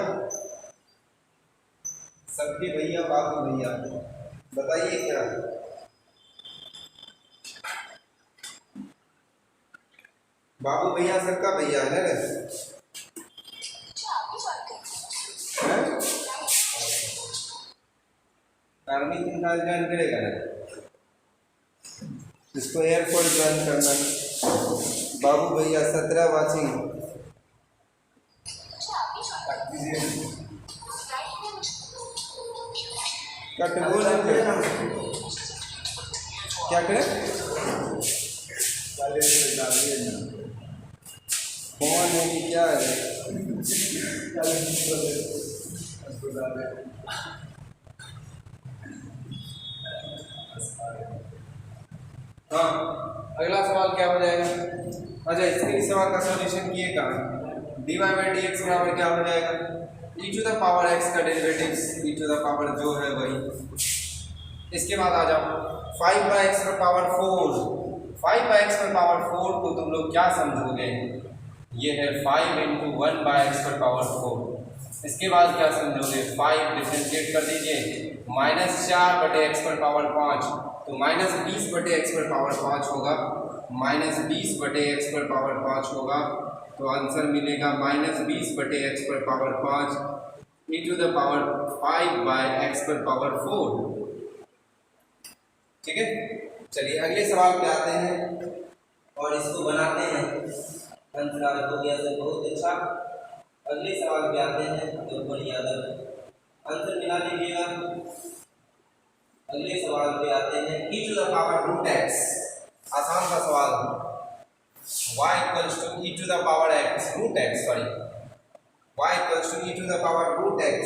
[SPEAKER 2] सबके भैया बाबू भैया, बताइए क्या? बाबू भैया सबका भैया है ना? आर्मी ज्वाइन करेगा ना, इसको एयरफोर्स ज्वाइन करना। बाबू भैया 17 वाचिंग। क्या करें? फोन है कि क्या है? हाँ, अगला सवाल क्या हो जाएगा? अच्छा, इसके सवाल का सॉल्यूशन किए का dy/dx बराबर क्या हो जाएगा? e⁻x का डेरिवेटिव्स e⁻ जो है वही। इसके बाद आ जाओ 5/x⁴। 5/x⁴ को तुम लोग क्या समझोगे? ये है 5 × 1/x⁴। इसके बाद क्या समझोगे? 5 डिफरेंशिएट कर दीजिए, -4/x⁵ तो -20/x⁵ होगा। -20/x⁵ होगा, तो आंसर मिलेगा -20/x⁵ e⁻5/x⁴। ठीक है, चलिए अगले सवाल पे आते हैं
[SPEAKER 3] और इसको बनाते हैं। आंसर हो गया सर, बहुत अच्छा। अगले सवाल पे आते हैं तो बढ़िया यादव, आंसर मिला लीजिएगा। अगले सवाल पे आते हैं
[SPEAKER 2] e⁻√x, आसान सा सवाल है। y = e⁻√x, sorry, y = e⁻√x।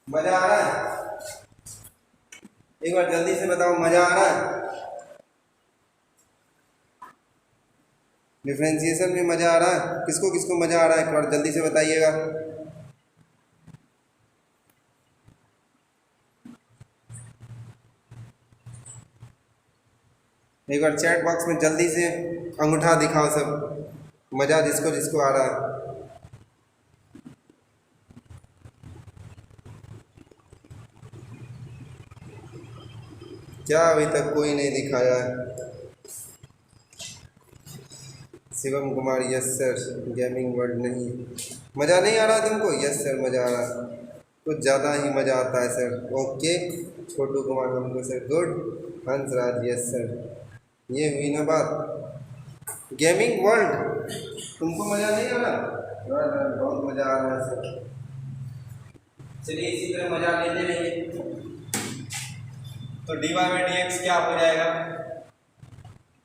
[SPEAKER 2] मजा आ रहा है? एक बार जल्दी से बताओ, मजा आ रहा है? डिफरेंशिएशन में मजा आ रहा है? किसको किसको मजा आ रहा है एक बार जल्दी से बताइएगा। एक बार चैट बॉक्स में जल्दी से अंगूठा दिखाओ सब, मजा जिसको जिसको आ रहा है। क्या अभी तक कोई नहीं दिखाया है? Shivam Kumar yes sir, gaming world नहीं। मज़ा नहीं आ रहा तुमको? यस सर मज़ा आ रहा, कुछ ज़्यादा ही मज़ा आता है सर। ओके, छोटू कुमार हमको sir good. Hansraj yes sir, ये हुई ना बात। गेमिंग वर्ल्ड तुमको मज़ा नहीं आ रहा? बहुत मज़ा आ रहा है सर। चलिए इसी तरह मज़ा लेते रहिए। तो dy/dx क्या हो जाएगा?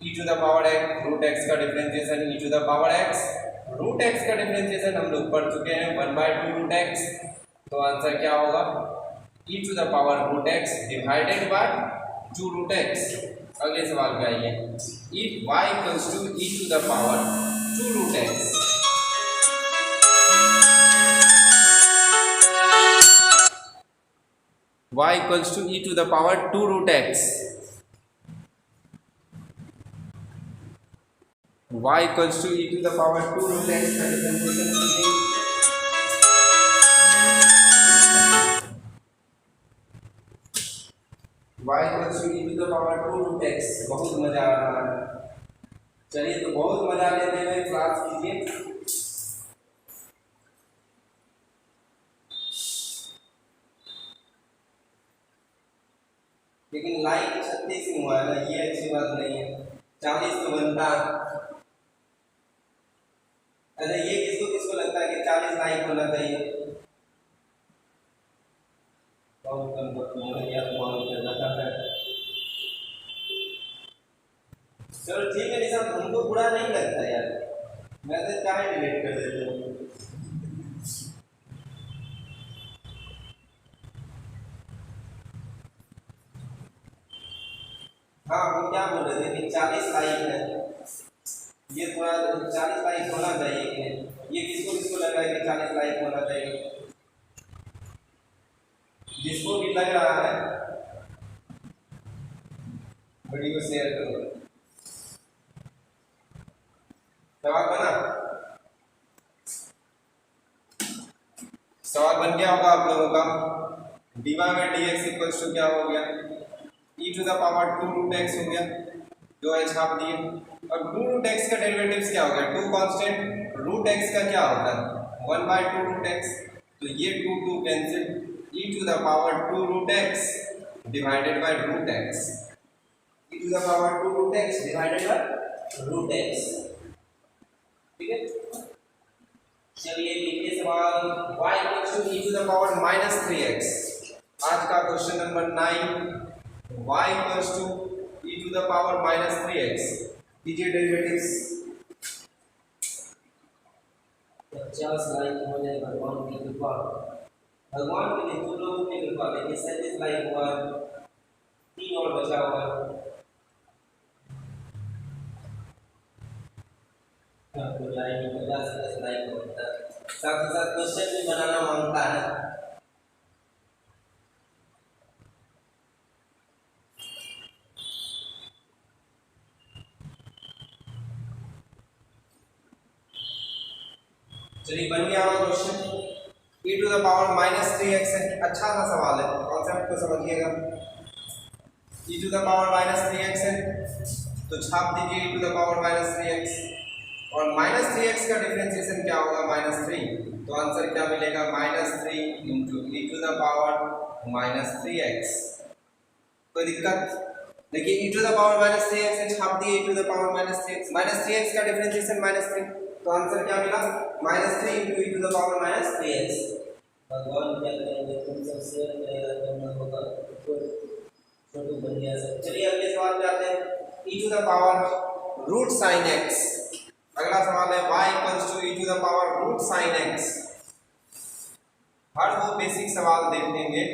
[SPEAKER 2] e⁻√x का डिफरेंशिएशन e⁻x, √x का डिफरेंशिएशन हम लोग पढ़ चुके हैं 1/2√x। तो आंसर क्या होगा? e⁻√x divided by 2√x। अगले सवाल पे आइए, if y = e⁻2√x। y equals to e to the power 2 root x, y equals to e to the power 2 root x का डिफरेंशिएशन कीजिए। y equals to e to the power 2 root x। बहुत मजा आ रहा है। चलिए तो बहुत मजा लेते हुए क्लास कीजिए। लेकिन लाइक 36 ही हुआ है ना, ये अच्छी बात नहीं है। 40 तो बनता। अच्छा ये किसको किसको लगता है कि 40 लाइक होना चाहिए? चलो ठीक है निशान, हमको बुरा नहीं लगता यार, मैसेज काहे डिलीट कर देते हो? हाँ हम क्या बोल रहे थे कि 40 लाइक है, ये थोड़ा 40 लाइक होना चाहिए कि नहीं? ये किसको किसको लग रहा है कि 40 लाइक होना चाहिए? जिसको भी लग रहा है वीडियो शेयर करो। सवाल बना? सवाल बन गया होगा आप लोगों का। dy by dx equals to क्या हो गया? e to the power 2 root x हो गया, जो है छाप दिए। और 2 रूट x का डेरिवेटिव्स क्या हो गया? 2 कांस्टेंट, रूट x का क्या होता है? 1 बाई 2 रूट x। तो ये 2 cancel, e to the power 2 root x divided by root x, e to the power 2 root x divided by root x। ठीक है, चलिए देखिए सवाल y equals to e to the power minus 3x। आज का question number 9, y equals to e to the power minus 3x। कीजिए डेरिवेटिव्स।
[SPEAKER 3] 50 लाइक हो जाए भगवान की कृपा, भगवान की नहीं तुम लोगों की कृपा। लेकिन 37 लाइक हुआ, 3 और बचा हुआ है। आपको लाइक 50 लाइक होता है, साथ ही साथ क्वेश्चन भी बनाना मांगता है।
[SPEAKER 2] चलिए बन गया हमारा question. e to the power minus 3x है, अच्छा सा सवाल है, कॉन्सेप्ट को समझिएगा। e to the power minus 3x है तो छाप दीजिए e to the power minus 3x। और माइनस 3x का डिफरेंशिएशन क्या होगा? माइनस 3। तो आंसर क्या मिलेगा? Minus 3 into e to the power minus 3x। कोई दिक्कत? देखिए e to the power minus 3x है, छाप दिए e to the power minus 3x। Minus 3x का डिफरेंशिएशन माइनस 3, तो आंसर क्या मिला? Minus 3 into e to the power minus 3x।
[SPEAKER 3] भगवान क्या करेंगे, तुम सब शेयर करेगा करना होगा, छोटू बन गया सब।
[SPEAKER 2] चलिए अगले सवाल पे आते हैं। e to the power root sine x। अगला सवाल है y equals to e to the power root sine x। हर वो बेसिक सवाल देख लेंगे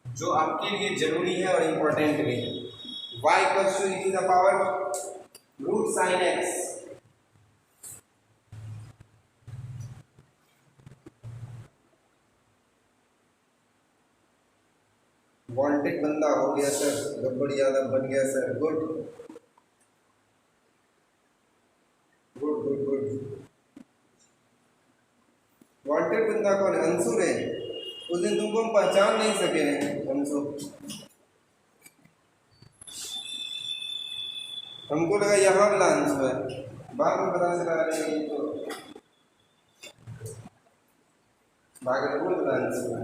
[SPEAKER 2] जो आपके लिए जरूरी है और इम्पोर्टेंट भी है। y equals to e to the power root sine x। Wanted बंदा हो गया सर, गब्बर यादव बन गया sir. Good good good good. Wanted बंदा कौन है? अंशु रे। उस दिन तुमको हम पहचान नहीं सके हैं अंशु, हमको लगा यहाँ मिला अंशु है, बाद में पता चला रहे तो भागलपुर मिला अंशु है।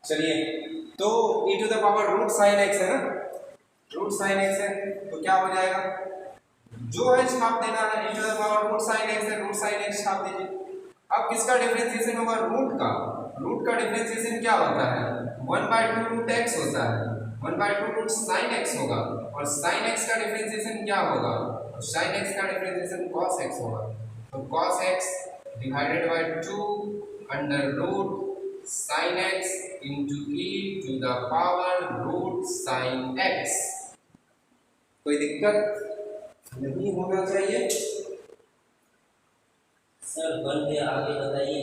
[SPEAKER 2] चलिए तो e to the power root sine x है ना, रूट साइन x है तो क्या हो जाएगा? जो है छाप देना है, e to the power root sine x है, रूट साइन x छाप दीजिए। अब किसका डिफरेंशिएशन होगा? रूट का। रूट का डिफरेंशिएशन क्या होता है? 1 बाई 2 रूट x होता है, 1 बाई 2 रूट साइन x होगा। और साइन x का डिफरेंशिएशन क्या होगा? साइन x का डिफरेंशिएशन cos x होगा। तो cos x divided by 2 under root sin x into e to the power root sin x। कोई दिक्कत नहीं होना चाहिए।
[SPEAKER 3] सर बन गया, आगे बताइए।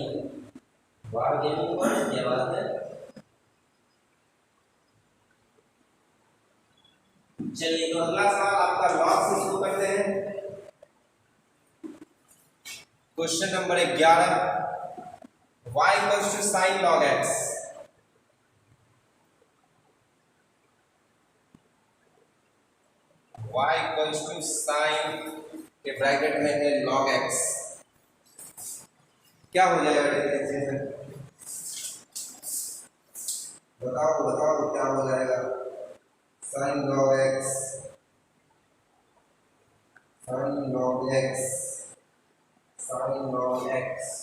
[SPEAKER 3] वाह गेमिंग वर्ल्ड, क्या बात है।
[SPEAKER 2] चलिए तो अगला सवाल आपका लॉग से शुरू करते हैं। Question number 11, y equals to sine log x। y equals to sine के ब्रैकेट में है log x। क्या हो जाएगा डिफरेंशिएशन? बताओ बताओ क्या हो जाएगा? Sine log x, sine log x, sine log x।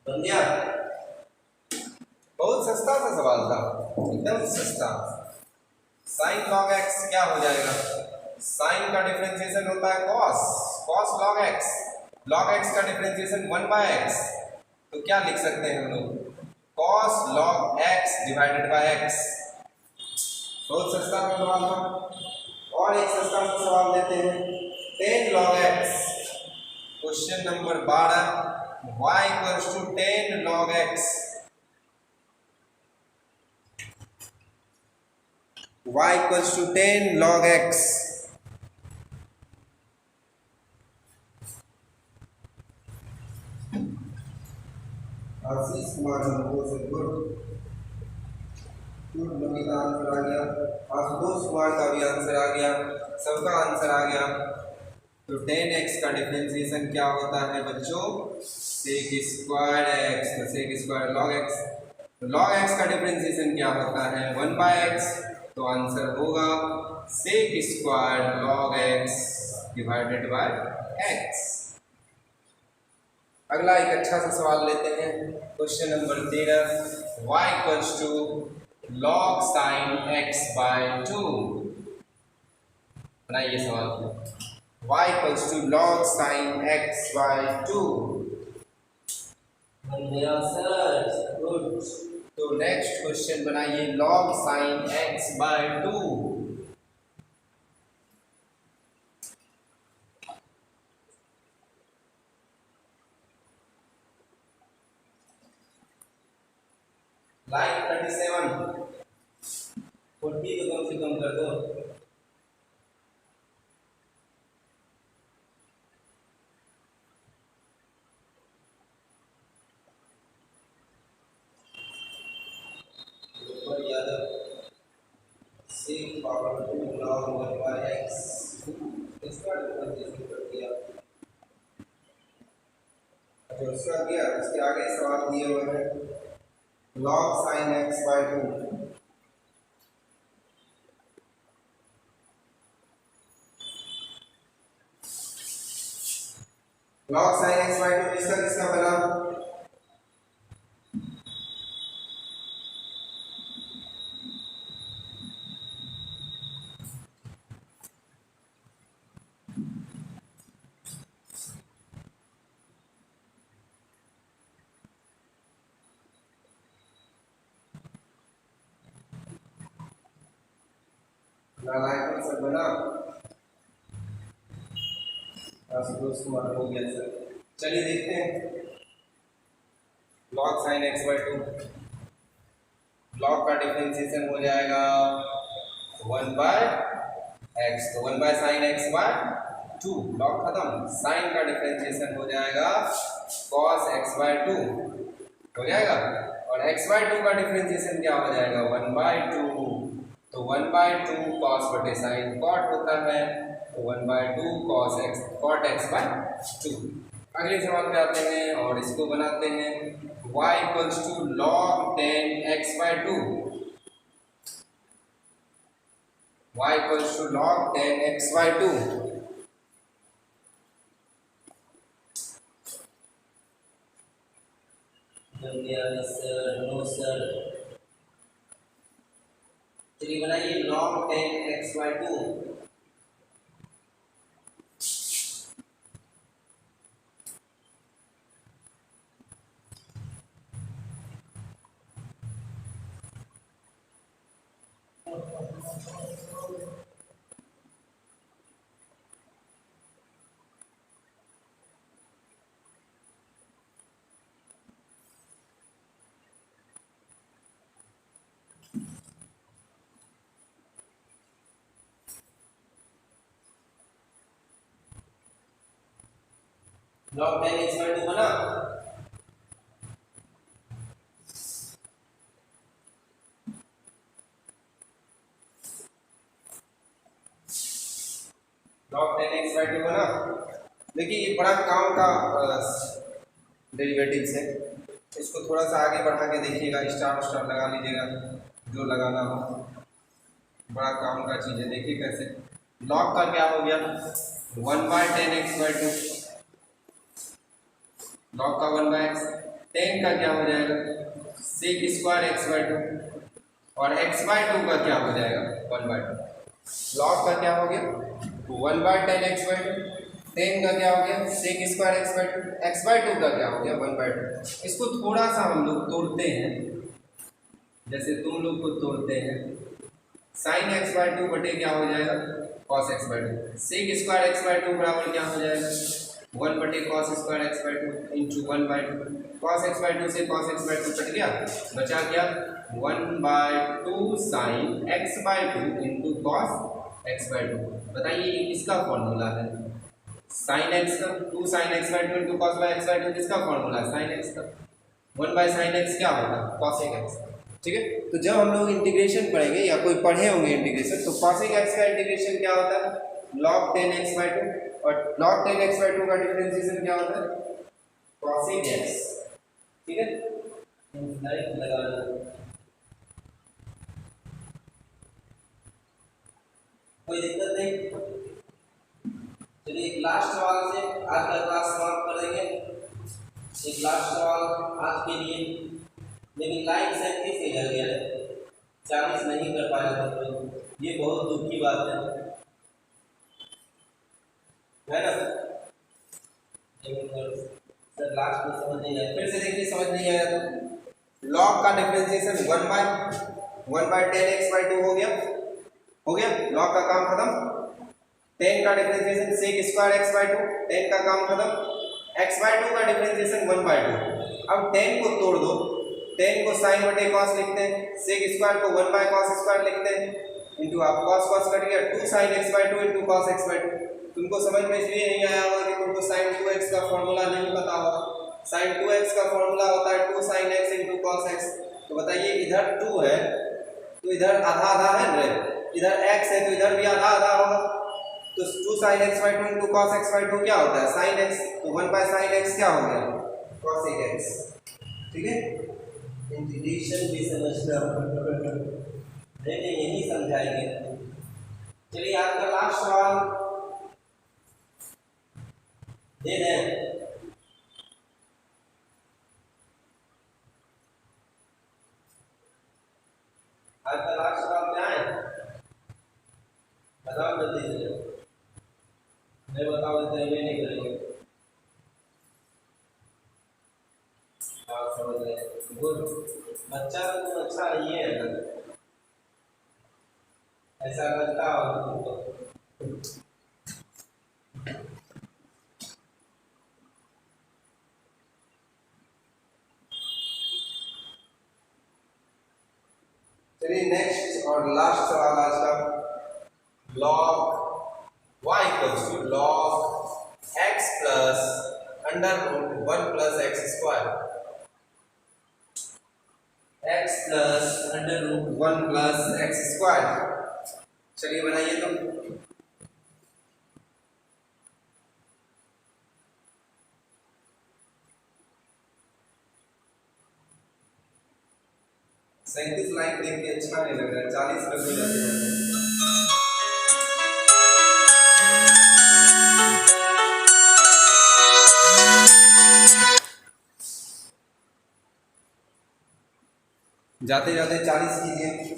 [SPEAKER 3] बन गया।
[SPEAKER 2] बहुत सस्ता सा सवाल था, एकदम सस्ता। साइन log x क्या हो जाएगा? साइन का डिफरेंशिएशन होता है cos, cos log x, log x का डिफरेंशिएशन 1/x। तो क्या लिख सकते हैं हम लोग? cos log x divided by x। बहुत सस्ता सा सवाल था। और एक सस्ता सा सवाल देते हैं, tan log x। Question number 12, y equals to tan log x। y equals to tan log x। Ashish Kumar हमको से गुड लोगों का आंसर आ गया। आशुतोष कुमार का भी आंसर आ गया, सबका आंसर आ गया। तो tan x का डिफरेंशिएशन क्या होता है बच्चों? sec स्क्वायर x, तो sec स्क्वायर log x। तो log x का डिफरेंशिएशन क्या होता है? 1/x। तो आंसर होगा sec square log x divided by x। अगला एक अच्छा सा सवाल लेते हैं, question number 13, y equals to log sin x by 2। बनाइए सवाल। y equals to log sin x by 2।
[SPEAKER 3] बन गया सर, गुड।
[SPEAKER 2] तो नेक्स्ट क्वेश्चन बनाइए, log sin x by 2। Line 37,
[SPEAKER 3] 40 तो कम से कम कर दो। ऊपर Yadav sec power 2 log 1/x, इसका डिफरेंशिएशन कर दिया।
[SPEAKER 2] अच्छा उसका क्या, उसके आगे सवाल दिए हुए हैं log sin x by 2। log sin x by 2 किसका किसका बना? नारायण सर बना, आशुतोष कुमार हो गया सर। चलिए देखते हैं log sin x by 2। log का डिफरेंशिएशन हो जाएगा 1/x, तो 1/sin x बाय 2। log खत्म। sin का डिफरेंशिएशन हो जाएगा cos x बाय 2 हो जाएगा। और x बाय 2 का डिफरेंशिएशन क्या हो जाएगा? 1/2। तो 1/2 cos बटे sin cot होता है, तो 1/2 cos x cot x by 2। अगले सवाल पे आते हैं और इसको बनाते हैं, y equals to log tan x by 2। y equals to log tan x by 2।
[SPEAKER 3] बन गया सर, नो सर। चलिए बनाइए log 10 x by 2। log 10x/2 बना।
[SPEAKER 2] log 10x/2 बना। देखिए ये बड़ा काम का डेरिवेटिव्स है, इसको थोड़ा सा आगे बढ़ा के देखिएगा, स्टार स्टार लगा लीजिएगा जो लगाना हो, बड़ा काम का चीज़ है। देखिए कैसे log का क्या हो गया 1/10x/2, log का 1/x, 10 का क्या हो जाएगा sec² x/2 और x/2 का क्या हो जाएगा 1/2। log का क्या हो गया 1/10x/2, 10 का क्या हो गया sec² x/2, x/2 का क्या हो गया 1/2। इसको थोड़ा सा हम लोग तोड़ते हैं, जैसे तुम लोग को तोड़ते हैं, sin x/2 बटे क्या हो जाएगा cos x/2, sec² x/2 बराबर क्या हो जाएगा 1/cos² x/2 into 1/2, cos x/2 से cos x/2 कट गया, बचा क्या 1/2 sin x/2 into cos x/2। बताइए ये किसका फॉर्मूला है sin x का, 2 sin x/2 into cos x/2 किसका फॉर्मूला है sin x का, 1/sin x क्या होगा cosec x। ठीक है, तो जब हम लोग इंटीग्रेशन पढ़ेंगे या कोई पढ़े होंगे इंटीग्रेशन, तो cosec x का इंटीग्रेशन क्या होता है log 10x/2 और log 10x/2 का डिफरेंशिएशन क्या होता है cosec x। ठीक है,
[SPEAKER 3] डायरेक्ट लगा लो, कोई दिक्कत नहीं। चलिए एक लास्ट सवाल से आज का क्लास समाप्त कर देंगे। एक लास्ट सवाल आज के लिए, लेकिन लाइन 37 ही रह गया है, 40 नहीं कर पाए सब लोग, ये बहुत दुख की बात है ना। सर लास्ट में समझ नहीं आया,
[SPEAKER 2] फिर से देखिए समझ नहीं आया तो log का डिफरेंशिएशन 1/10x/2 हो गया, log का काम खत्म। 10 का डिफरेंशिएशन sec² x/2, 10 का काम खत्म। x/2 का डिफरेंशिएशन 1/2। अब 10 को तोड़ दो, 10 को sin बटे cos लिखते हैं, sec² को 1/cos² लिखते हैं, इंटू आप cos cos कट गया 2 sin x/2 into cos x/2। तुमको समझ में इसलिए नहीं आया होगा कि तुमको sin 2x का फॉर्मूला नहीं पता होगा। sin 2x का फॉर्मूला होता है 2 sin x into cos x। तो बताइए इधर 2 है तो इधर आधा आधा है ना, इधर x है तो इधर भी आधा आधा होगा, तो 2 sin x/2 into cos x/2 क्या होता है sin x, तो 1/sin x क्या हो गया cosec x। ठीक है,
[SPEAKER 3] इंटीग्रेशन भी समझना नहीं यही समझाएंगे। चलिए आज का लास्ट सवाल दे दें। आज का लास्ट सवाल क्या है बताओ जल्दी से, नहीं बताओ तो ये नहीं करेंगे। आप समझ गए, गुड, बच्चा तो अच्छा नहीं है, ऐसा लगता हो तुमको।
[SPEAKER 2] चलिए नेक्स्ट और लास्ट सवाल आज का, log y equals to log x plus √1 plus x², x plus √1 plus x²। चलिए बनाइए तो। सैंतीस लाइन देख के अच्छा नहीं लग रहा है, 40 पे हो जाते हैं। जाते जाते 40 कीजिए।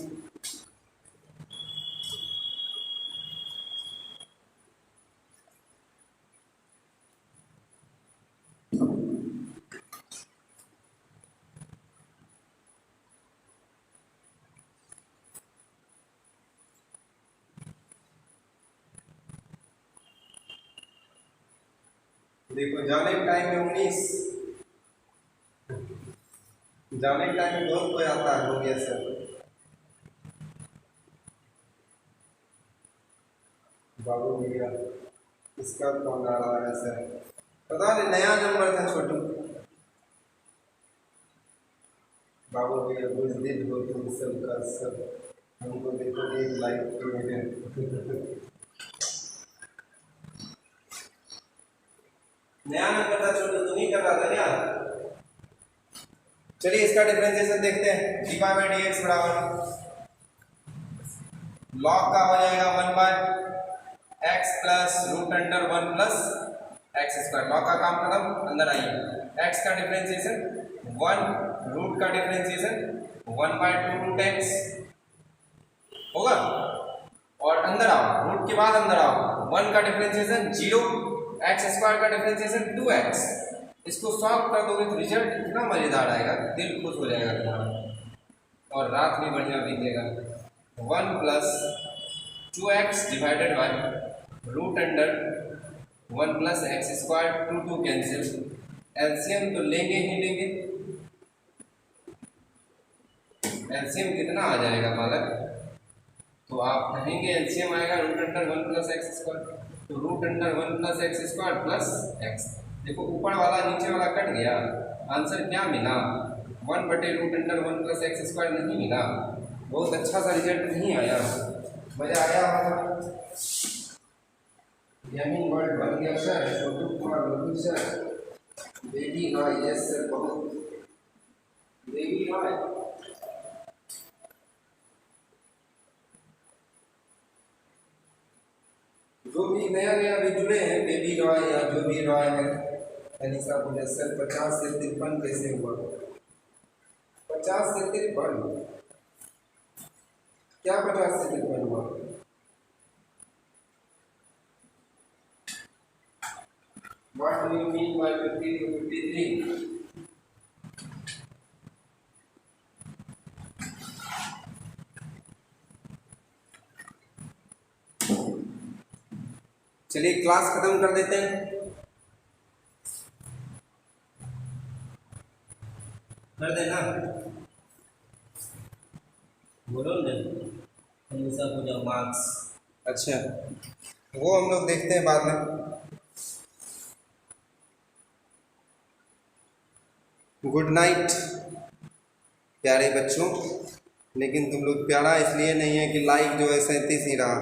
[SPEAKER 2] देखो जाने के टाइम में 19, जाने के टाइम में बहुत कोई आता है, हो गया सर बाबू भैया इसका कौन आ रहा है सर।
[SPEAKER 1] पता नहीं नया नंबर था छोटू। बाबू भैया कुछ दिन हो तुम सबका सब, हमको देखो एक लाइक
[SPEAKER 3] नया नंबर था छोटू, तुम ही कर रहा था क्या?
[SPEAKER 2] चलिए इसका डिफरेंशिएशन देखते हैं। डी बाई डी एक्स बराबर लॉग का हो जाएगा 1 by x plus root under 1 plus x square. Log का काम खत्म, अंदर आइए। एक्स का डिफरेंशिएशन 1, रूट का डिफरेंशिएशन 1 बाय 2 रूट एक्स होगा। और अंदर आओ, रूट के बाद अंदर आओ, 1 का डिफरेंशिएशन 0, एक्स स्क्वायर का डिफरेंशिएशन 2x। इसको सॉल्व कर दोगे तो रिजल्ट इतना मजेदार आएगा, दिल खुश हो जाएगा तुम्हारा और रात में बढ़िया बीतेगा। 1 plus 2x divided by root under 1 plus x square, 2 cancel, LCM तो लेंगे ही लेंगे। एलसीएम कितना आ जाएगा मालक? तो आप कहेंगे एलसीएम आएगा root under 1 plus x square, तो root under 1 plus x square plus x. देखो ऊपर वाला नीचे वाला कट गया, आंसर क्या मिला? 1 बटे root under 1 plus x square नहीं मिला। बहुत अच्छा सा रिजल्ट नहीं आया, मजा आया होगा। यही वर्ड बन गया सर, छोटू कुमार बबू sir, baby Roy, yes sir, बहुत बेबी रॉय। जो भी नया नया भी जुड़े हैं, बेबी रॉय या जो भी रॉय है, अनिशा बोले सर 50 से 53 कैसे हुआ? 50 से 53 क्या 50 से 53 हुआ? What do you mean by 50 to 53? चलिए क्लास खत्म कर देते हैं।
[SPEAKER 3] कर देना, बोलो ना हमेशा को जब मार्क्स।
[SPEAKER 2] अच्छा, वो हम लोग देखते हैं बाद में। गुड नाइट प्यारे बच्चों। लेकिन तुम लोग प्यारा इसलिए नहीं है कि लाइक जो है 37 ही रहा।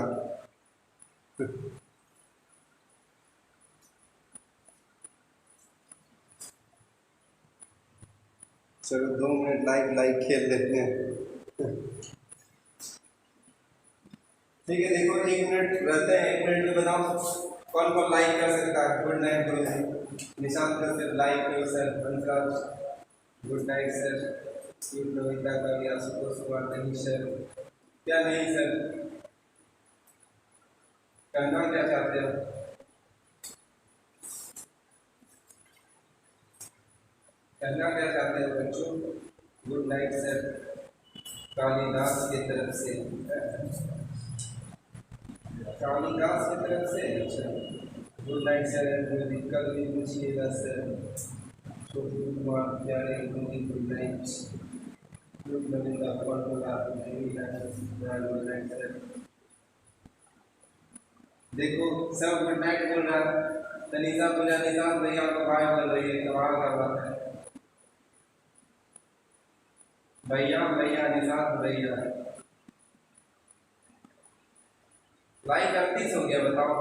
[SPEAKER 2] चलो 2 मिनट लाइक खेल लेते हैं। ठीक है, देखो 1 मिनट रहते हैं, 1 मिनट में बताओ कौन कौन लाइक कर सकता है। गुड नाइट गुरु जी, निशांत का सर लाइक नहीं sir, Pankaj good night sir, Rohita का भी, आशुतोष कुमार नहीं सर, क्या नहीं सर, कहना क्या चाहते हो? कहना क्या चाहते हो बच्चों? गुड नाइट सर, कालिदास की तरफ से, कालिदास की तरफ से। अच्छा, गुड नाइट सर, कोई दिक्कत नहीं पूछिएगा सर। छोटू कुमार प्यारे गुड नाइट, गुड नवीनता फॉर्मूला गुड नाइट सर। देखो सब गुड नाइट बोल रहा है। तनीजा बोला निजाम भैया को बाय बोल रही है, कमाल का बात है। भैया भैया निजाम भैया, लाइक 38 हो गया, बताओ।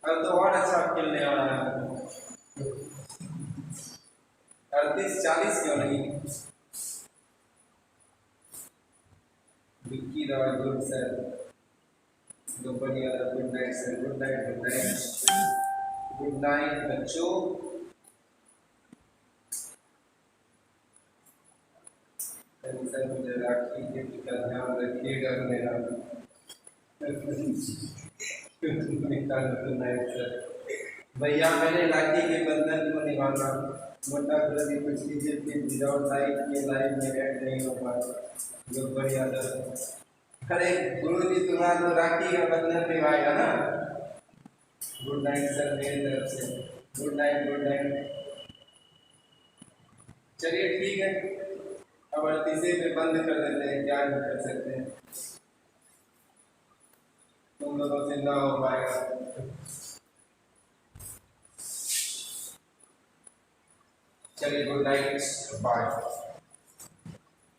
[SPEAKER 2] अब तो और अच्छा खेलने वाला है। 38-40 क्यों नहीं? विक्की रॉय गुड सर, दोपहर good night sir, good night good night good night बच्चों। सर मुझे राखी गिफ्ट का ध्यान रखिएगा मेरा। Good night sir. भैया मैंने राखी के बंधन को निभाना, मोटा प्रति कुछ कीजिए कि विदाउट लाइट के लाइफ में ऐड नहीं हो पाता। जो बढ़िया दर, अरे गुरु जी तुम्हारा तो राखी का बंधन निभाएगा ना। गुड नाइट सर मेरी तरफ से, गुड नाइट गुड नाइट। चलिए ठीक है, अब 38 पे बंद कर देते हैं, क्या कर सकते हैं। तो तुम लोगों से ना हो पाएगा। चलिए good night, bye,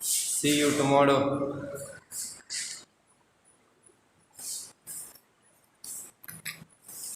[SPEAKER 2] see you tomorrow.